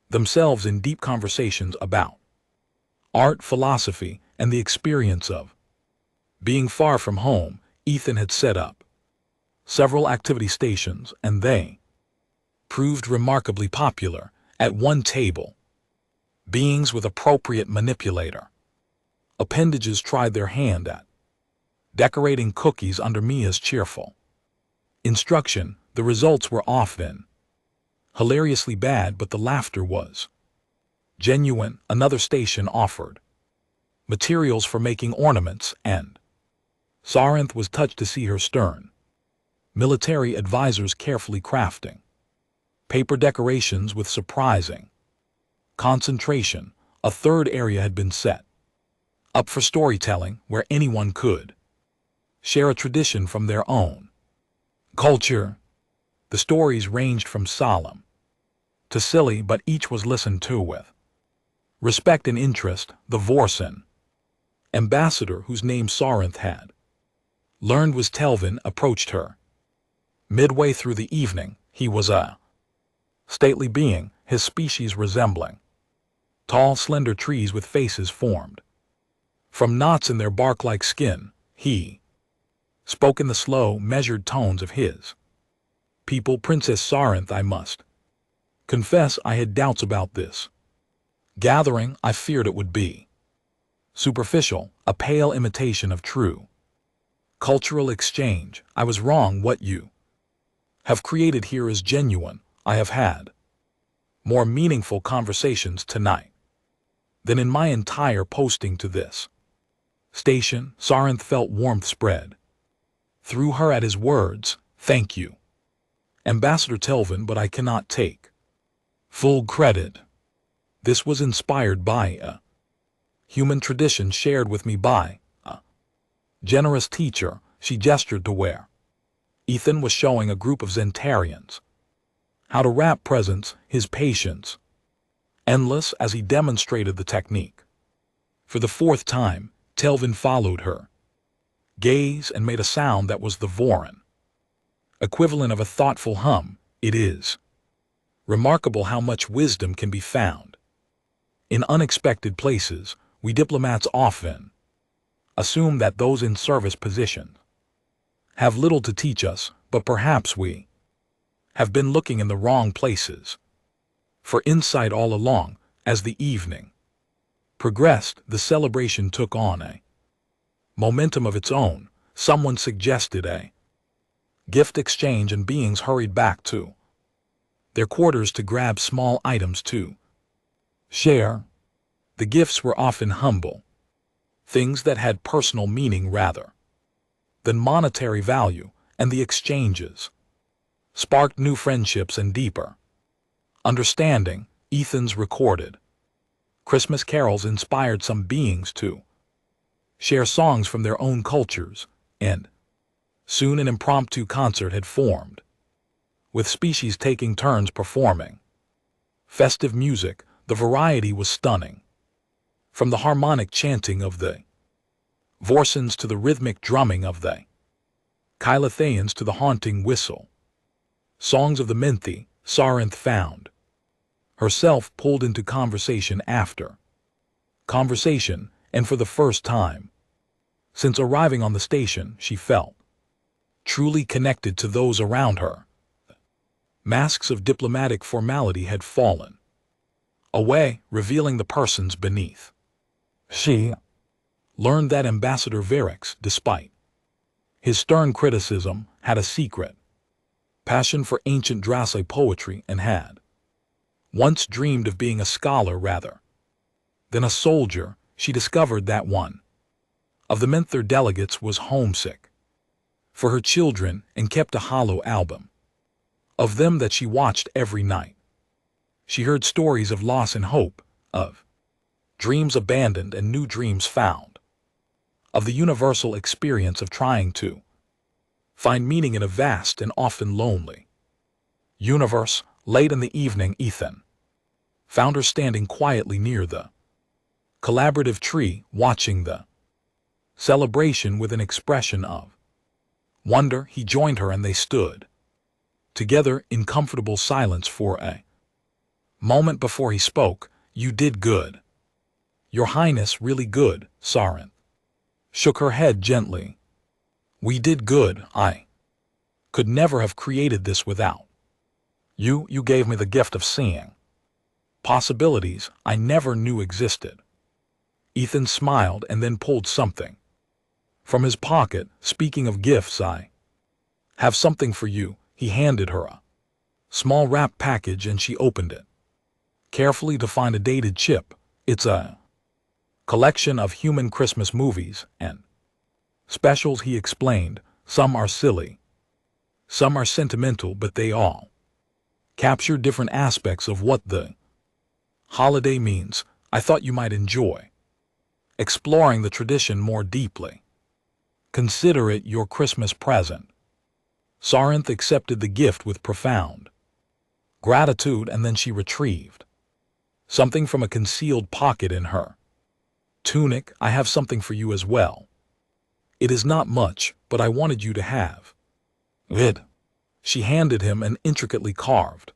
themselves in deep conversations about art, philosophy, and the experience of being far from home. Ethan had set up several activity stations, and they proved remarkably popular. At one table, beings with appropriate manipulator appendages tried their hand at decorating cookies under Mia's cheerful instruction. The results were often hilariously bad, but the laughter was genuine. Another station offered materials for making ornaments, and Sarinth was touched to see her stern military advisors carefully crafting paper decorations with surprising concentration. A third area had been set up for storytelling, where anyone could share a tradition from their own culture. The stories ranged from solemn to silly, but each was listened to with respect and interest. The Vorson ambassador, whose name Sarinth had learned was Telvin, approached her midway through the evening. He was a stately being, his species resembling tall, slender trees with faces formed from knots in their bark-like skin. He spoke in the slow, measured tones of his people. Princess Sarinth, I must confess I had doubts about this gathering. I feared it would be superficial, a pale imitation of true cultural exchange. I was wrong. What you have created here is genuine. I have had more meaningful conversations tonight than in my entire posting to this station. Sarinth felt warmth spread through her at his words. Thank you, Ambassador Telvin, but I cannot take full credit. This was inspired by a human tradition shared with me by a generous teacher. She gestured to where Ethan was showing a group of Zentarians how to wrap presents, his patience endless as he demonstrated the technique. For the fourth time, Telvin followed her gaze and made a sound that was the Voron equivalent of a thoughtful hum. It is remarkable how much wisdom can be found in unexpected places. We diplomats often assume that those in service positions have little to teach us, but perhaps we have been looking in the wrong places for insight all along. As the evening progressed, the celebration took on a momentum of its own. Someone suggested a gift exchange, and beings hurried back to their quarters to grab small items to share. The gifts were often humble, things that had personal meaning rather than monetary value, and the exchanges sparked new friendships and deeper understanding. Ethan's recorded Christmas carols inspired some beings to share songs from their own cultures, and soon an impromptu concert had formed, with species taking turns performing festive music. The variety was stunning, from the harmonic chanting of the Vorsons to the rhythmic drumming of the Kylothayans to the haunting whistle songs of the Menthy. Sarinth found herself pulled into conversation after conversation, and for the first time since arriving on the station, she felt truly connected to those around her. Masks of diplomatic formality had fallen away, revealing the persons beneath. She learned that Ambassador Varix, despite his stern criticism, had a secret passion for ancient Drasse poetry, and had once dreamed of being a scholar rather than a soldier. She discovered that one of the Menther delegates was homesick for her children and kept a hollow album of them that she watched every night. She heard stories of loss and hope, of dreams abandoned and new dreams found, of the universal experience of trying to find meaning in a vast and often lonely universe. Late in the evening, Ethan found her standing quietly near the collaborative tree, watching the celebration with an expression of wonder. He joined her and they stood together in comfortable silence for a moment before he spoke. "You did good, Your Highness, really good." Sarenth shook her head gently. "We did good. I could never have created this without you. You gave me the gift of seeing possibilities I never knew existed." Ethan smiled and then pulled something from his pocket. "Speaking of gifts, I have something for you." He handed her a small wrapped package and she opened it carefully to find a dated chip. "It's a collection of human Christmas movies and specials," he explained. "Some are silly, some are sentimental, but they all capture different aspects of what the holiday means. I thought you might enjoy exploring the tradition more deeply. Consider it your Christmas present." Sarenth accepted the gift with profound gratitude, and then she retrieved something from a concealed pocket in her tunic. "I have something for you as well. It is not much, but I wanted you to have it." She handed him an intricately carved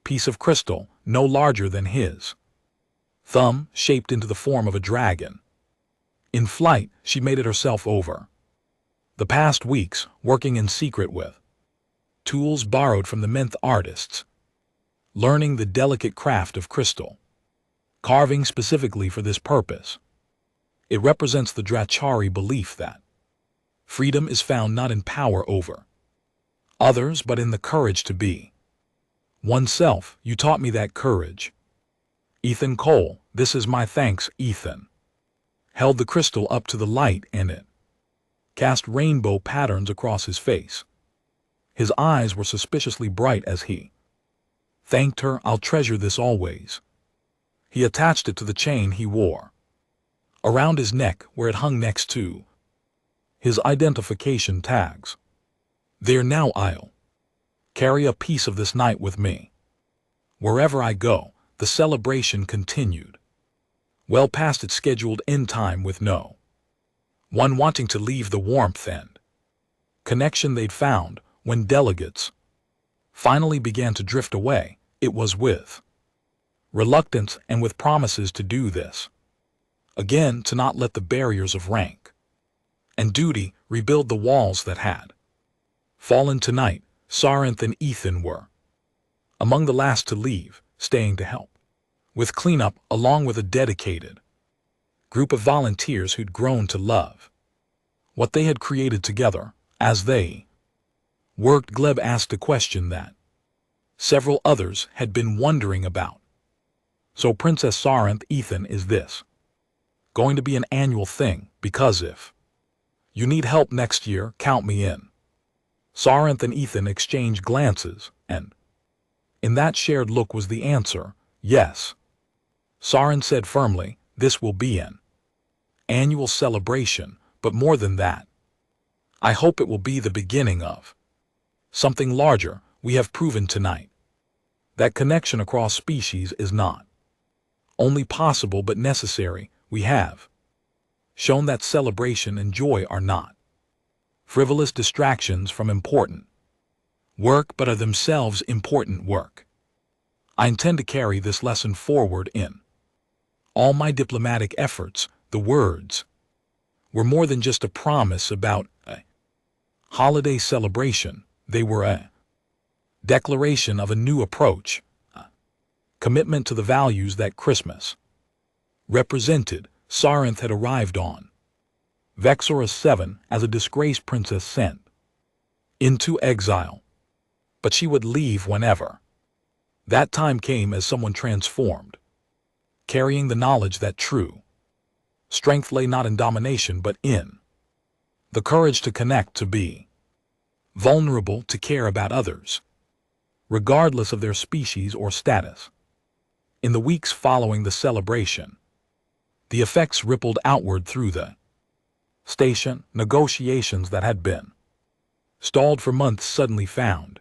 piece of crystal, no larger than his thumb, shaped into the form of a dragon. In flight, she made it herself over the past weeks, working in secret with tools borrowed from the Menth artists, learning the delicate craft of crystal carving specifically for this purpose. It represents the Drachari belief that freedom is found not in power over others, but in the courage to be oneself. "You taught me that courage, Ethan Cole. This is my thanks." Ethan held the crystal up to the light and it cast rainbow patterns across his face. His eyes were suspiciously bright as he thanked her. "I'll treasure this always." He attached it to the chain he wore around his neck, where it hung next to his identification tags. "There, now I'll carry a piece of this night with me wherever I go." The celebration continued well past its scheduled end time, with no one wanting to leave the warmth and connection they'd found. When delegates finally began to drift away, it was with reluctance and with promises to do this again, to not let the barriers of rank and duty rebuild the walls that had fallen. Tonight, Sarenth and Ethan were among the last to leave, staying to help with cleanup along with a dedicated group of volunteers who'd grown to love what they had created together. As they worked, Gleb asked a question that several others had been wondering about. "So Princess Sarenth, Ethan, is this going to be an annual thing? Because if you need help next year, count me in." Sarenth and Ethan exchanged glances, and in that shared look was the answer, "Yes." Sarenth said firmly, "This will be an annual celebration, but more than that, I hope it will be the beginning of something larger. We have proven tonight that connection across species is not only possible but necessary. We have shown that celebration and joy are not frivolous distractions from important work, but are themselves important work. I intend to carry this lesson forward in all my diplomatic efforts." The words were more than just a promise about a holiday celebration. They were a declaration of a new approach, a commitment to the values that Christmas represented. Sarenth had arrived on Vexora 7 as a disgraced princess sent into exile. but she would leave whenever. That time came as someone transformed, carrying the knowledge that true strength lay not in domination but in the courage to connect, to be vulnerable, to care about others, regardless of their species or status. In the weeks following the celebration, the effects rippled outward through the station. Negotiations that had been stalled for months suddenly found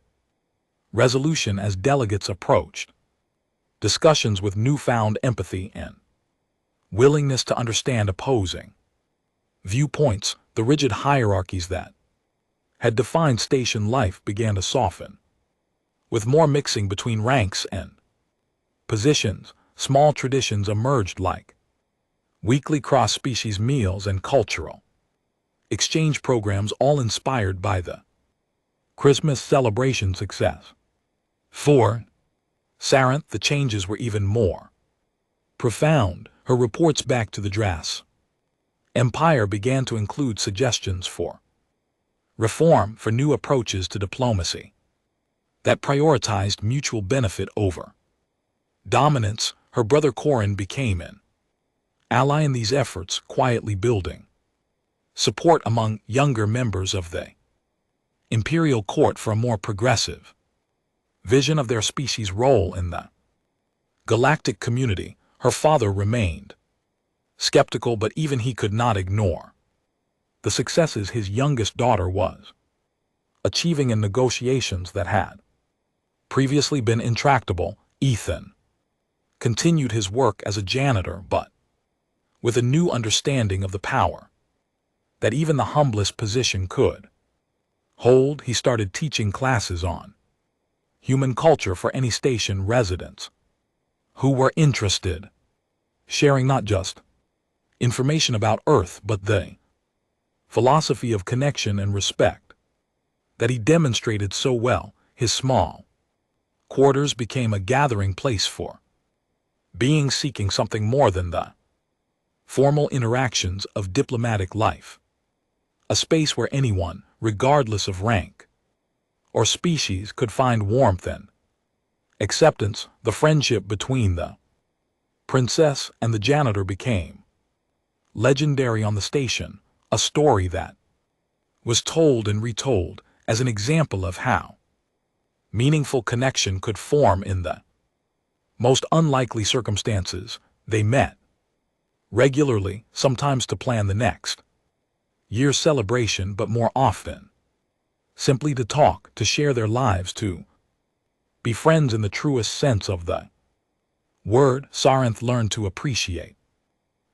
resolution as delegates approached. Discussions with newfound empathy and willingness to understand opposing viewpoints. The rigid hierarchies that had defined station life began to soften, with more mixing between ranks and positions. Small traditions emerged like weekly cross-species meals and cultural exchange programs, all inspired by the Christmas celebration success. For Saranth, the changes were even more profound. Her reports back to the Drass Empire began to include suggestions for reform, for new approaches to diplomacy that prioritized mutual benefit over dominance. Her brother Corin became an ally in these efforts, quietly building support among younger members of the imperial court for a more progressive vision of their species' role in the galactic community. Her father remained skeptical, but even he could not ignore the successes his youngest daughter was achieving in negotiations that had previously been intractable. Ethan continued his work as a janitor, but with a new understanding of the power that even the humblest position could hold. He started teaching classes on human culture for any station residents who were interested, sharing not just information about Earth but the philosophy of connection and respect that he demonstrated so well. His small quarters became a gathering place for beings seeking something more than the formal interactions of diplomatic life, a space where anyone, regardless of rank or species, could find warmth and acceptance. The friendship between the princess and the janitor became legendary on the station, a story that was told and retold as an example of how meaningful connection could form in the most unlikely circumstances. They met regularly, sometimes to plan the next year's celebration, but more often simply to talk, to share their lives, to be friends in the truest sense of the word. Saranth learned to appreciate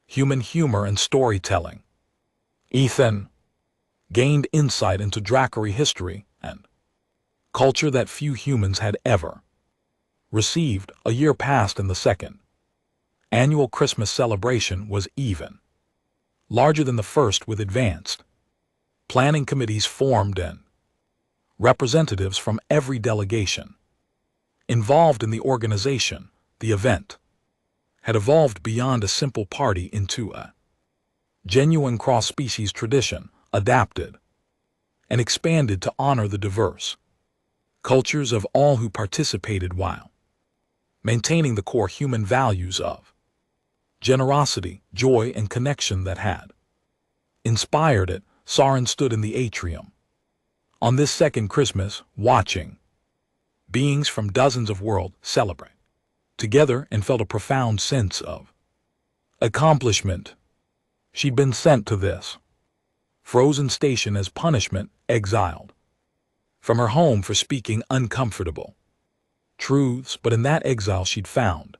human humor and storytelling. Ethan gained insight into Drakari history and culture that few humans had ever received. A year passed, and the second annual Christmas celebration was even larger than the first, with advanced planning committees formed and representatives from every delegation involved in the organization. The event had evolved beyond a simple party into a genuine cross-species tradition, adapted and expanded to honor the diverse cultures of all who participated while maintaining the core human values of generosity, joy, and connection that had inspired it. Saran stood in the atrium on this second Christmas, watching beings from dozens of worlds celebrate together, and felt a profound sense of accomplishment. She'd been sent to this frozen station as punishment, exiled from her home for speaking uncomfortable truths, but in that exile she'd found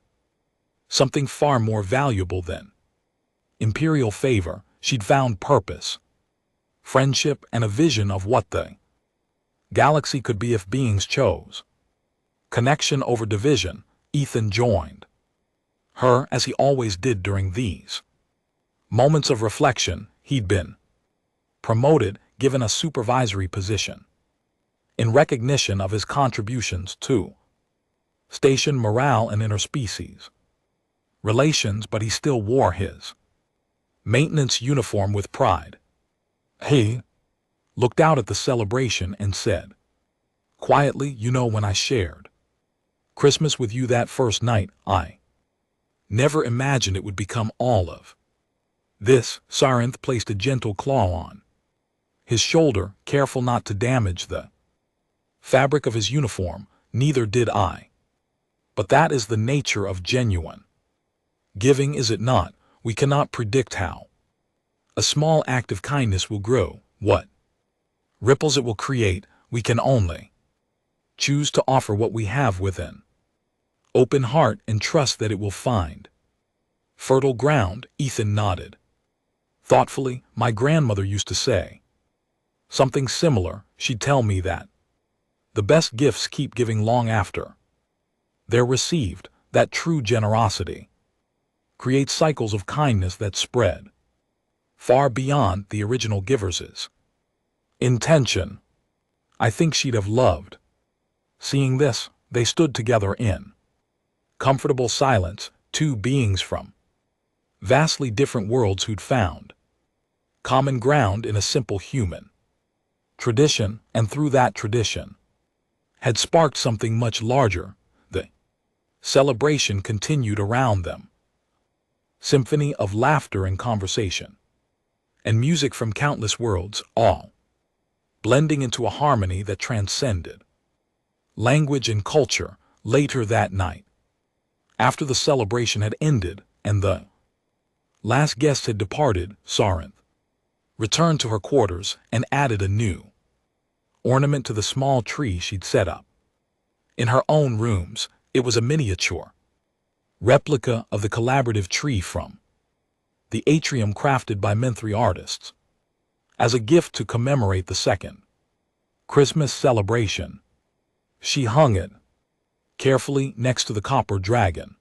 something far more valuable than imperial favor. She'd found purpose, friendship, and a vision of what the galaxy could be if beings chose connection over division. Ethan joined her, as he always did during these moments of reflection. He'd been promoted, given a supervisory position, in recognition of his contributions to station morale and interspecies relations, but he still wore his maintenance uniform with pride. He looked out at the celebration and said Quietly, when I shared Christmas with you that first night, I never imagined it would become all of this. Sarinth placed a gentle claw on his shoulder, careful not to damage the fabric of his uniform. Neither did I. But that is the nature of genuine giving, is it not? We cannot predict how a small act of kindness will grow, what ripples it will create. We can only choose to offer what we have within open heart and trust that it will find fertile ground. Ethan nodded thoughtfully. My grandmother used to say something similar. She'd tell me that the best gifts keep giving long after they're received. That true generosity creates cycles of kindness that spread far beyond the original giver's intention. I think she'd have loved seeing this. They stood together in comfortable silence, two beings from vastly different worlds who'd found common ground in a simple human tradition, and through that tradition had sparked something much larger. The celebration continued around them. Symphony of laughter and conversation, and music from countless worlds, all blending into a harmony that transcended language and culture. Later that night, after the celebration had ended and the last guest had departed, Sarinth returned to her quarters and added a new ornament to the small tree she'd set up in her own rooms. It was a miniature replica of the collaborative tree from the atrium, crafted by Menthry artists as a gift to commemorate the second Christmas celebration. She hung it carefully next to the copper dragon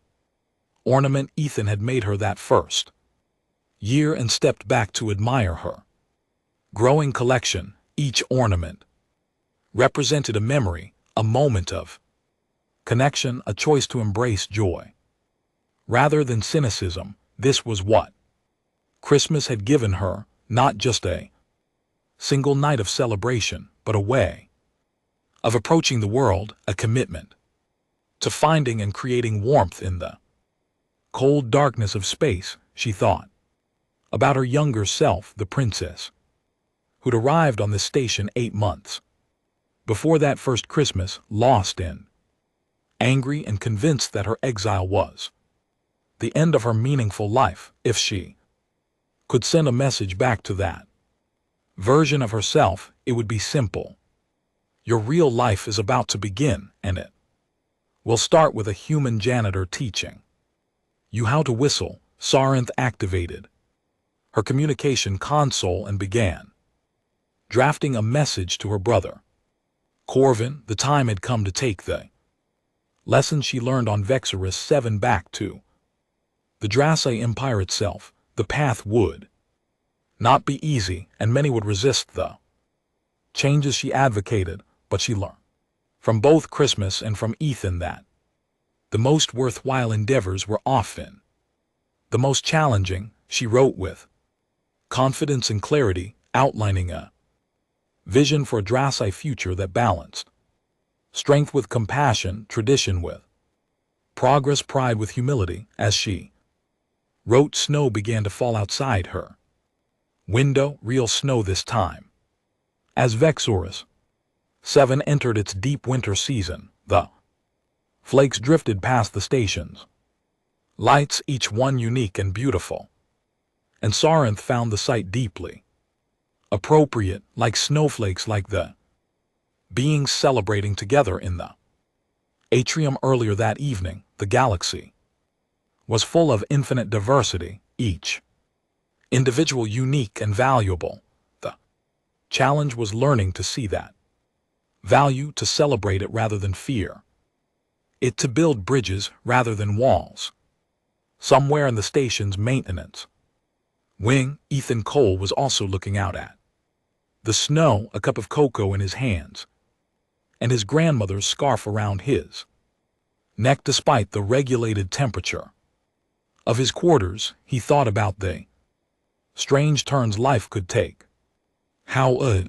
ornament Ethan had made her that first year, and stepped back to admire her growing collection. Each ornament represented a memory, a moment of connection, a choice to embrace joy rather than cynicism. This was what Christmas had given her, not just a single night of celebration, but a way of approaching the world, a commitment to finding and creating warmth in the cold darkness of space. She thought about her younger self, the princess who'd arrived on the station 8 months before that first Christmas, lost in, angry and convinced that her exile was the end of her meaningful life. If she could send a message back to that version of herself, it would be simple. Your real life is about to begin, and it will start with a human janitor teaching you how to whistle. Sarinth activated her communication console and began drafting a message to her brother Corvin. The time had come to take the lesson she learned on Vexorus 7 back to the Drasse Empire itself. The path would not be easy, and many would resist the changes she advocated, but she learned from both Christmas and from Ethan that the most worthwhile endeavors were often the most challenging. She wrote with confidence and clarity, outlining a vision for a Drasse future that balanced strength with compassion, tradition with progress, pride with humility. As she wrote, snow began to fall outside her window, real snow this time. As Vexorus 7 entered its deep winter season, the flakes drifted past the station's lights, each one unique and beautiful, and Sarinth found the sight deeply appropriate, like snowflakes, like the beings celebrating together in the atrium earlier that evening. The galaxy was full of infinite diversity, each individual unique and valuable. The challenge was learning to see that value, to celebrate it rather than fear it, to build bridges rather than walls. Somewhere in the station's maintenance wing, Ethan Cole was also looking out at the snow, a cup of cocoa in his hands, and his grandmother's scarf around his neck. Despite the regulated temperature of his quarters, he thought about the strange turns life could take. How a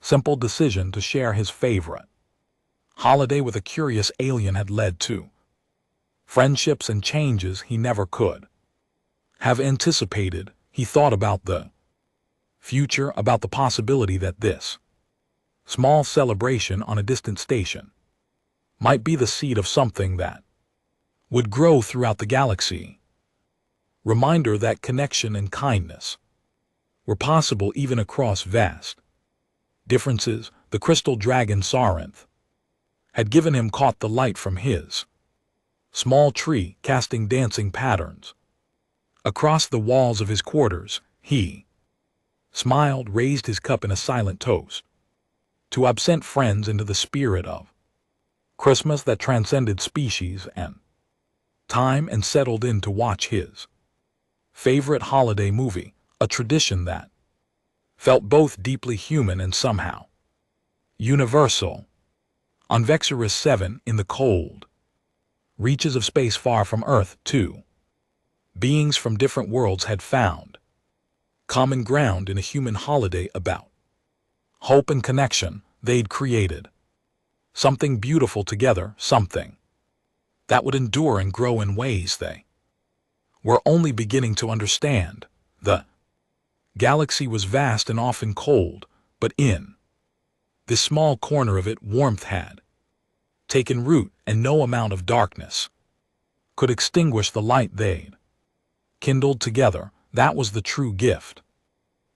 simple decision to share his favorite holiday with a curious alien had led to friendships and changes he never could have anticipated. He thought about the future, about the possibility that this small celebration on a distant station might be the seed of something that would grow throughout the galaxy. Reminder that connection and kindness were possible even across vast differences. The crystal dragon Sarinth had given him caught the light from his small tree, casting dancing patterns across the walls of his quarters. He smiled, raised his cup in a silent toast to absent friends into the spirit of Christmas that transcended species and time, and settled in to watch his favorite holiday movie, a tradition that felt both deeply human and somehow universal. On Vexorus 7, in the cold reaches of space far from Earth, two beings from different worlds had found common ground in a human holiday about hope and connection. They'd created something beautiful together, something that would endure and grow in ways they were only beginning to understand. The galaxy was vast and often cold, but in this small corner of it, warmth had taken root, and no amount of darkness could extinguish the light they'd kindled together. That was the true gift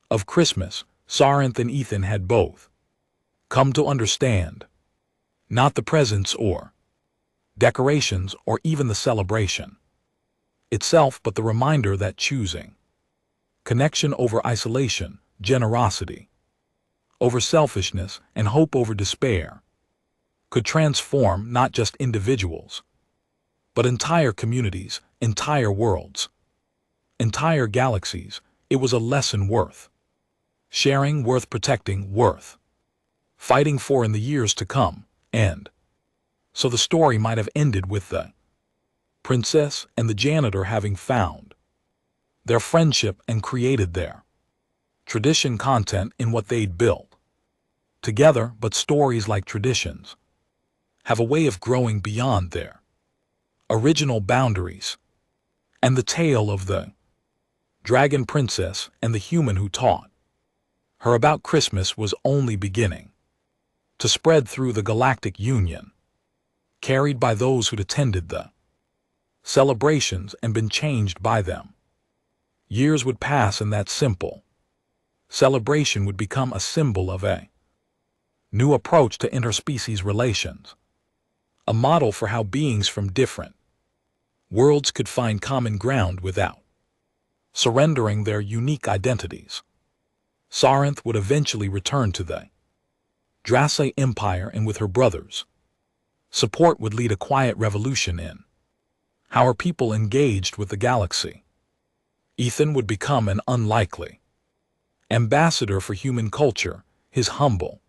of Christmas. Sarinth and Ethan had both come to understand. Not the presents or decorations or even the celebration itself, but the reminder that choosing connection over isolation, generosity over selfishness, and hope over despair could transform not just individuals, but entire communities, entire worlds, entire galaxies. It was a lesson worth sharing, worth protecting, worth fighting for in the years to come. And so the story might have ended with the princess and the janitor having found their friendship and created their tradition content in what they'd built together. But stories, like traditions, have a way of growing beyond their original boundaries. And the tale of the dragon princess and the human who taught her about Christmas was only beginning to spread through the galactic union, carried by those who'd attended the celebrations and been changed by them. Years would pass, and that simple celebration would become a symbol of a new approach to interspecies relations, a model for how beings from different worlds could find common ground without surrendering their unique identities. Sarinth would eventually return to the Drace Empire, and with her brothers' support would lead a quiet revolution in how her people engaged with the galaxy. Ethan would become an unlikely ambassador for human culture, his humble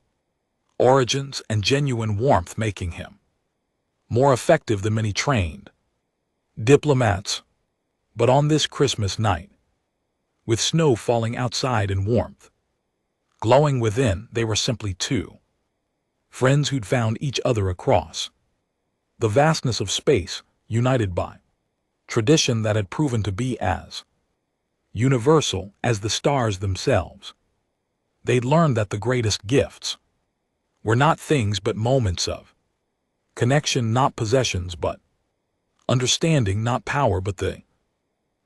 origins and genuine warmth making him more effective than many trained diplomats. But on this Christmas night, with snow falling outside and warmth glowing within, they were simply two friends who'd found each other across the vastness of space, united by tradition that had proven to be as universal as the stars themselves. They'd learned that the greatest gifts were not things but moments of connection, not possessions but understanding, not power but the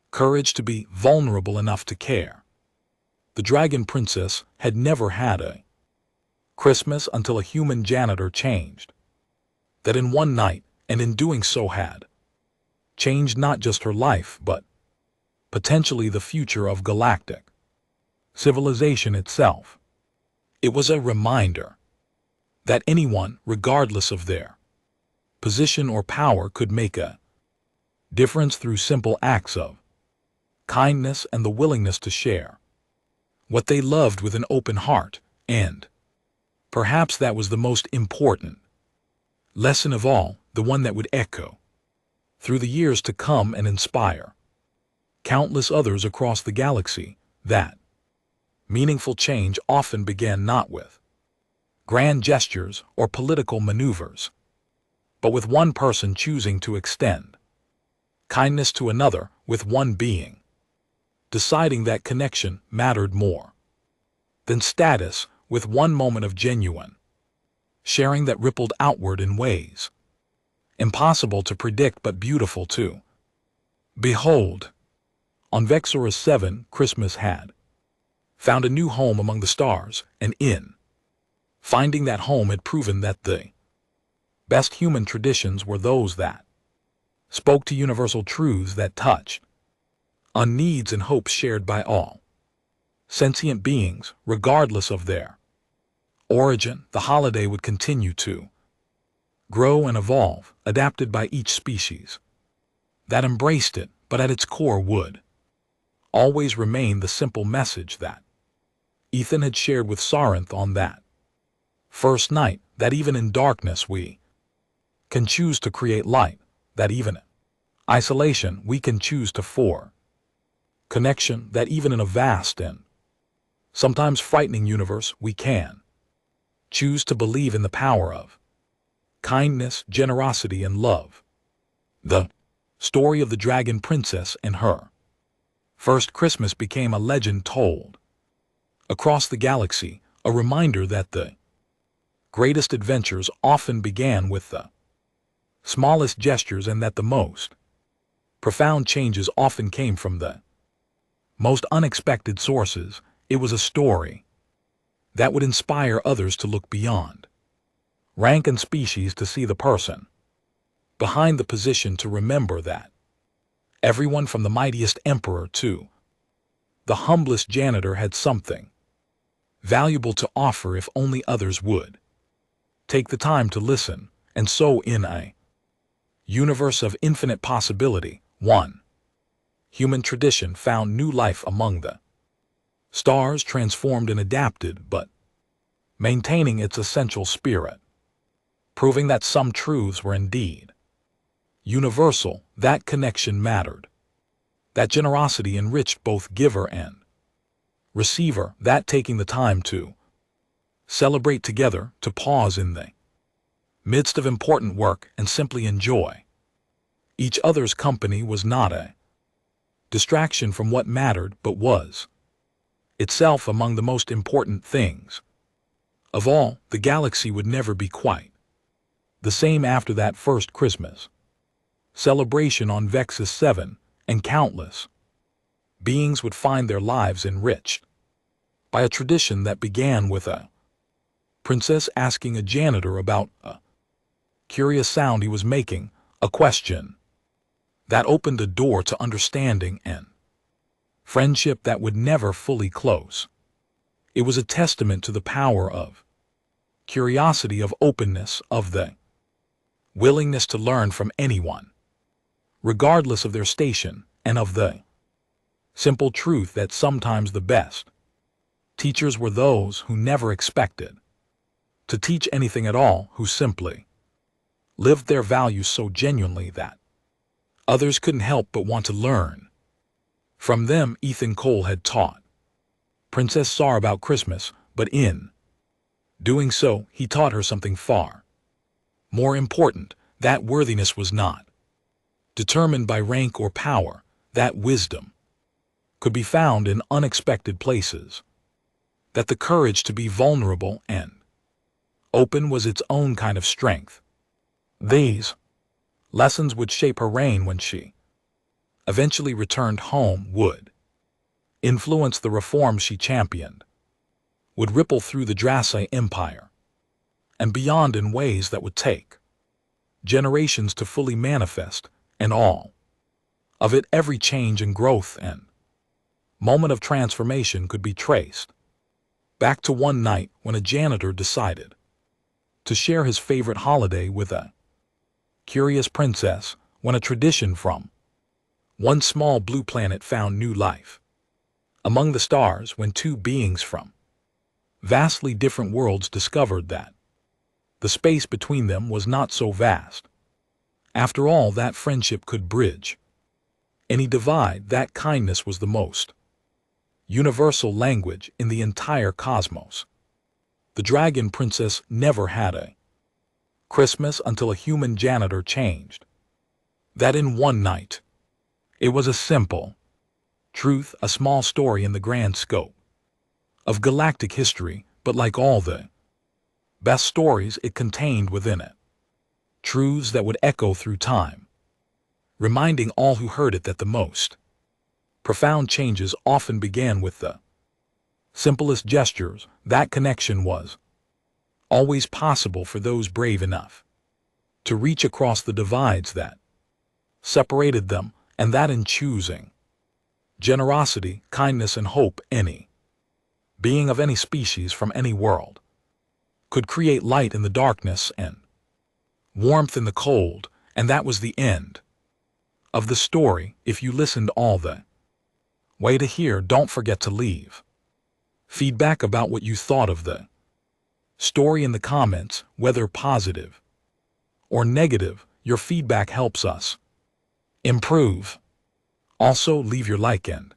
courage to be vulnerable enough to care. The dragon princess had never had a Christmas until a human janitor changed that in one night, and in doing so had changed not just her life but potentially the future of galactic civilization itself. It was a reminder that anyone, regardless of their position or power, could make a difference through simple acts of kindness and the willingness to share what they loved with an open heart. And perhaps that was the most important lesson of all, the one that would echo through the years to come and inspire countless others across the galaxy, that meaningful change often began not with grand gestures or political maneuvers, but with one person choosing to extend kindness to another, with one being deciding that connection mattered more than status, with one moment of genuine sharing that rippled outward in ways impossible to predict but beautiful to behold. On Vexorus 7, Christmas had found a new home among the stars, and in finding that home had proven that the best human traditions were those that spoke to universal truths that touched on needs and hopes shared by all sentient beings, regardless of their origin. The holiday would continue to grow and evolve, adapted by each species that embraced it, but at its core would always remain the simple message that Ethan had shared with Sarinth on that first night, that even in darkness we can choose to create light, that even in isolation we can choose to forge connection, that even in a vast and sometimes frightening universe we can choose to believe in the power of kindness, generosity, and love. The story of the Dragon Princess and her first Christmas became a legend told across the galaxy, a reminder that the greatest adventures often began with the smallest gestures, and that the most profound changes often came from the most unexpected sources. It was a story that would inspire others to look beyond rank and species, to see the person behind the position, to remember that everyone from the mightiest emperor to the humblest janitor had something valuable to offer if only others would take the time to listen. And so, in a universe of infinite possibility, one human tradition found new life among the stars, transformed and adapted, but maintaining its essential spirit, proving that some truths were indeed universal, that connection mattered, that generosity enriched both giver and receiver, that taking the time to celebrate together, to pause in the midst of important work and simply enjoy each other's company was not a distraction from what mattered, but was itself among the most important things of all. The galaxy would never be quite the same after that first Christmas celebration on Vexus 7, and countless beings would find their lives enriched by a tradition that began with a princess asking a janitor about a curious sound he was making, a question that opened a door to understanding and friendship that would never fully close. It was a testament to the power of curiosity, of openness, of the willingness to learn from anyone, regardless of their station, and of the simple truth that sometimes the best teachers were those who never expected to teach anything at all, who simply lived their values so genuinely that others couldn't help but want to learn from them. Ethan Cole had taught Princess Sar about Christmas, but in doing so, he taught her something far more important, that worthiness was not determined by rank or power, that wisdom could be found in unexpected places, that the courage to be vulnerable and open was its own kind of strength. These lessons would shape her reign when she eventually returned home, would influence the reforms she championed, would ripple through the Drasse Empire and beyond in ways that would take generations to fully manifest, and all of it, every change and growth and moment of transformation could be traced back to one night when a janitor decided to share his favorite holiday with a curious princess, when a tradition from one small blue planet found new life among the stars, when two beings from vastly different worlds discovered that the space between them was not so vast. After all, that friendship could bridge any divide, that kindness was the most universal language in the entire cosmos. The Dragon Princess never had a Christmas until a human janitor changed. That in one night. It was a simple truth, a small story in the grand scope of galactic history, but like all the best stories, it contained within it truths that would echo through time, reminding all who heard it that the most profound changes often began with the simplest gestures. That connection was always possible for those brave enough to reach across the divides that separated them, and that in choosing generosity, kindness, and hope, any being of any species from any world could create light in the darkness and warmth in the cold. And that was the end of the story. If you listened all the way to here, don't forget to leave feedback about what you thought of the story in the comments, whether positive or negative. Your feedback helps us improve. Also, leave your like and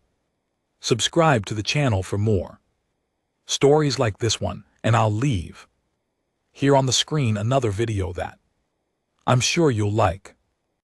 subscribe to the channel for more stories like this one, and I'll leave here on the screen another video that I'm sure you'll like.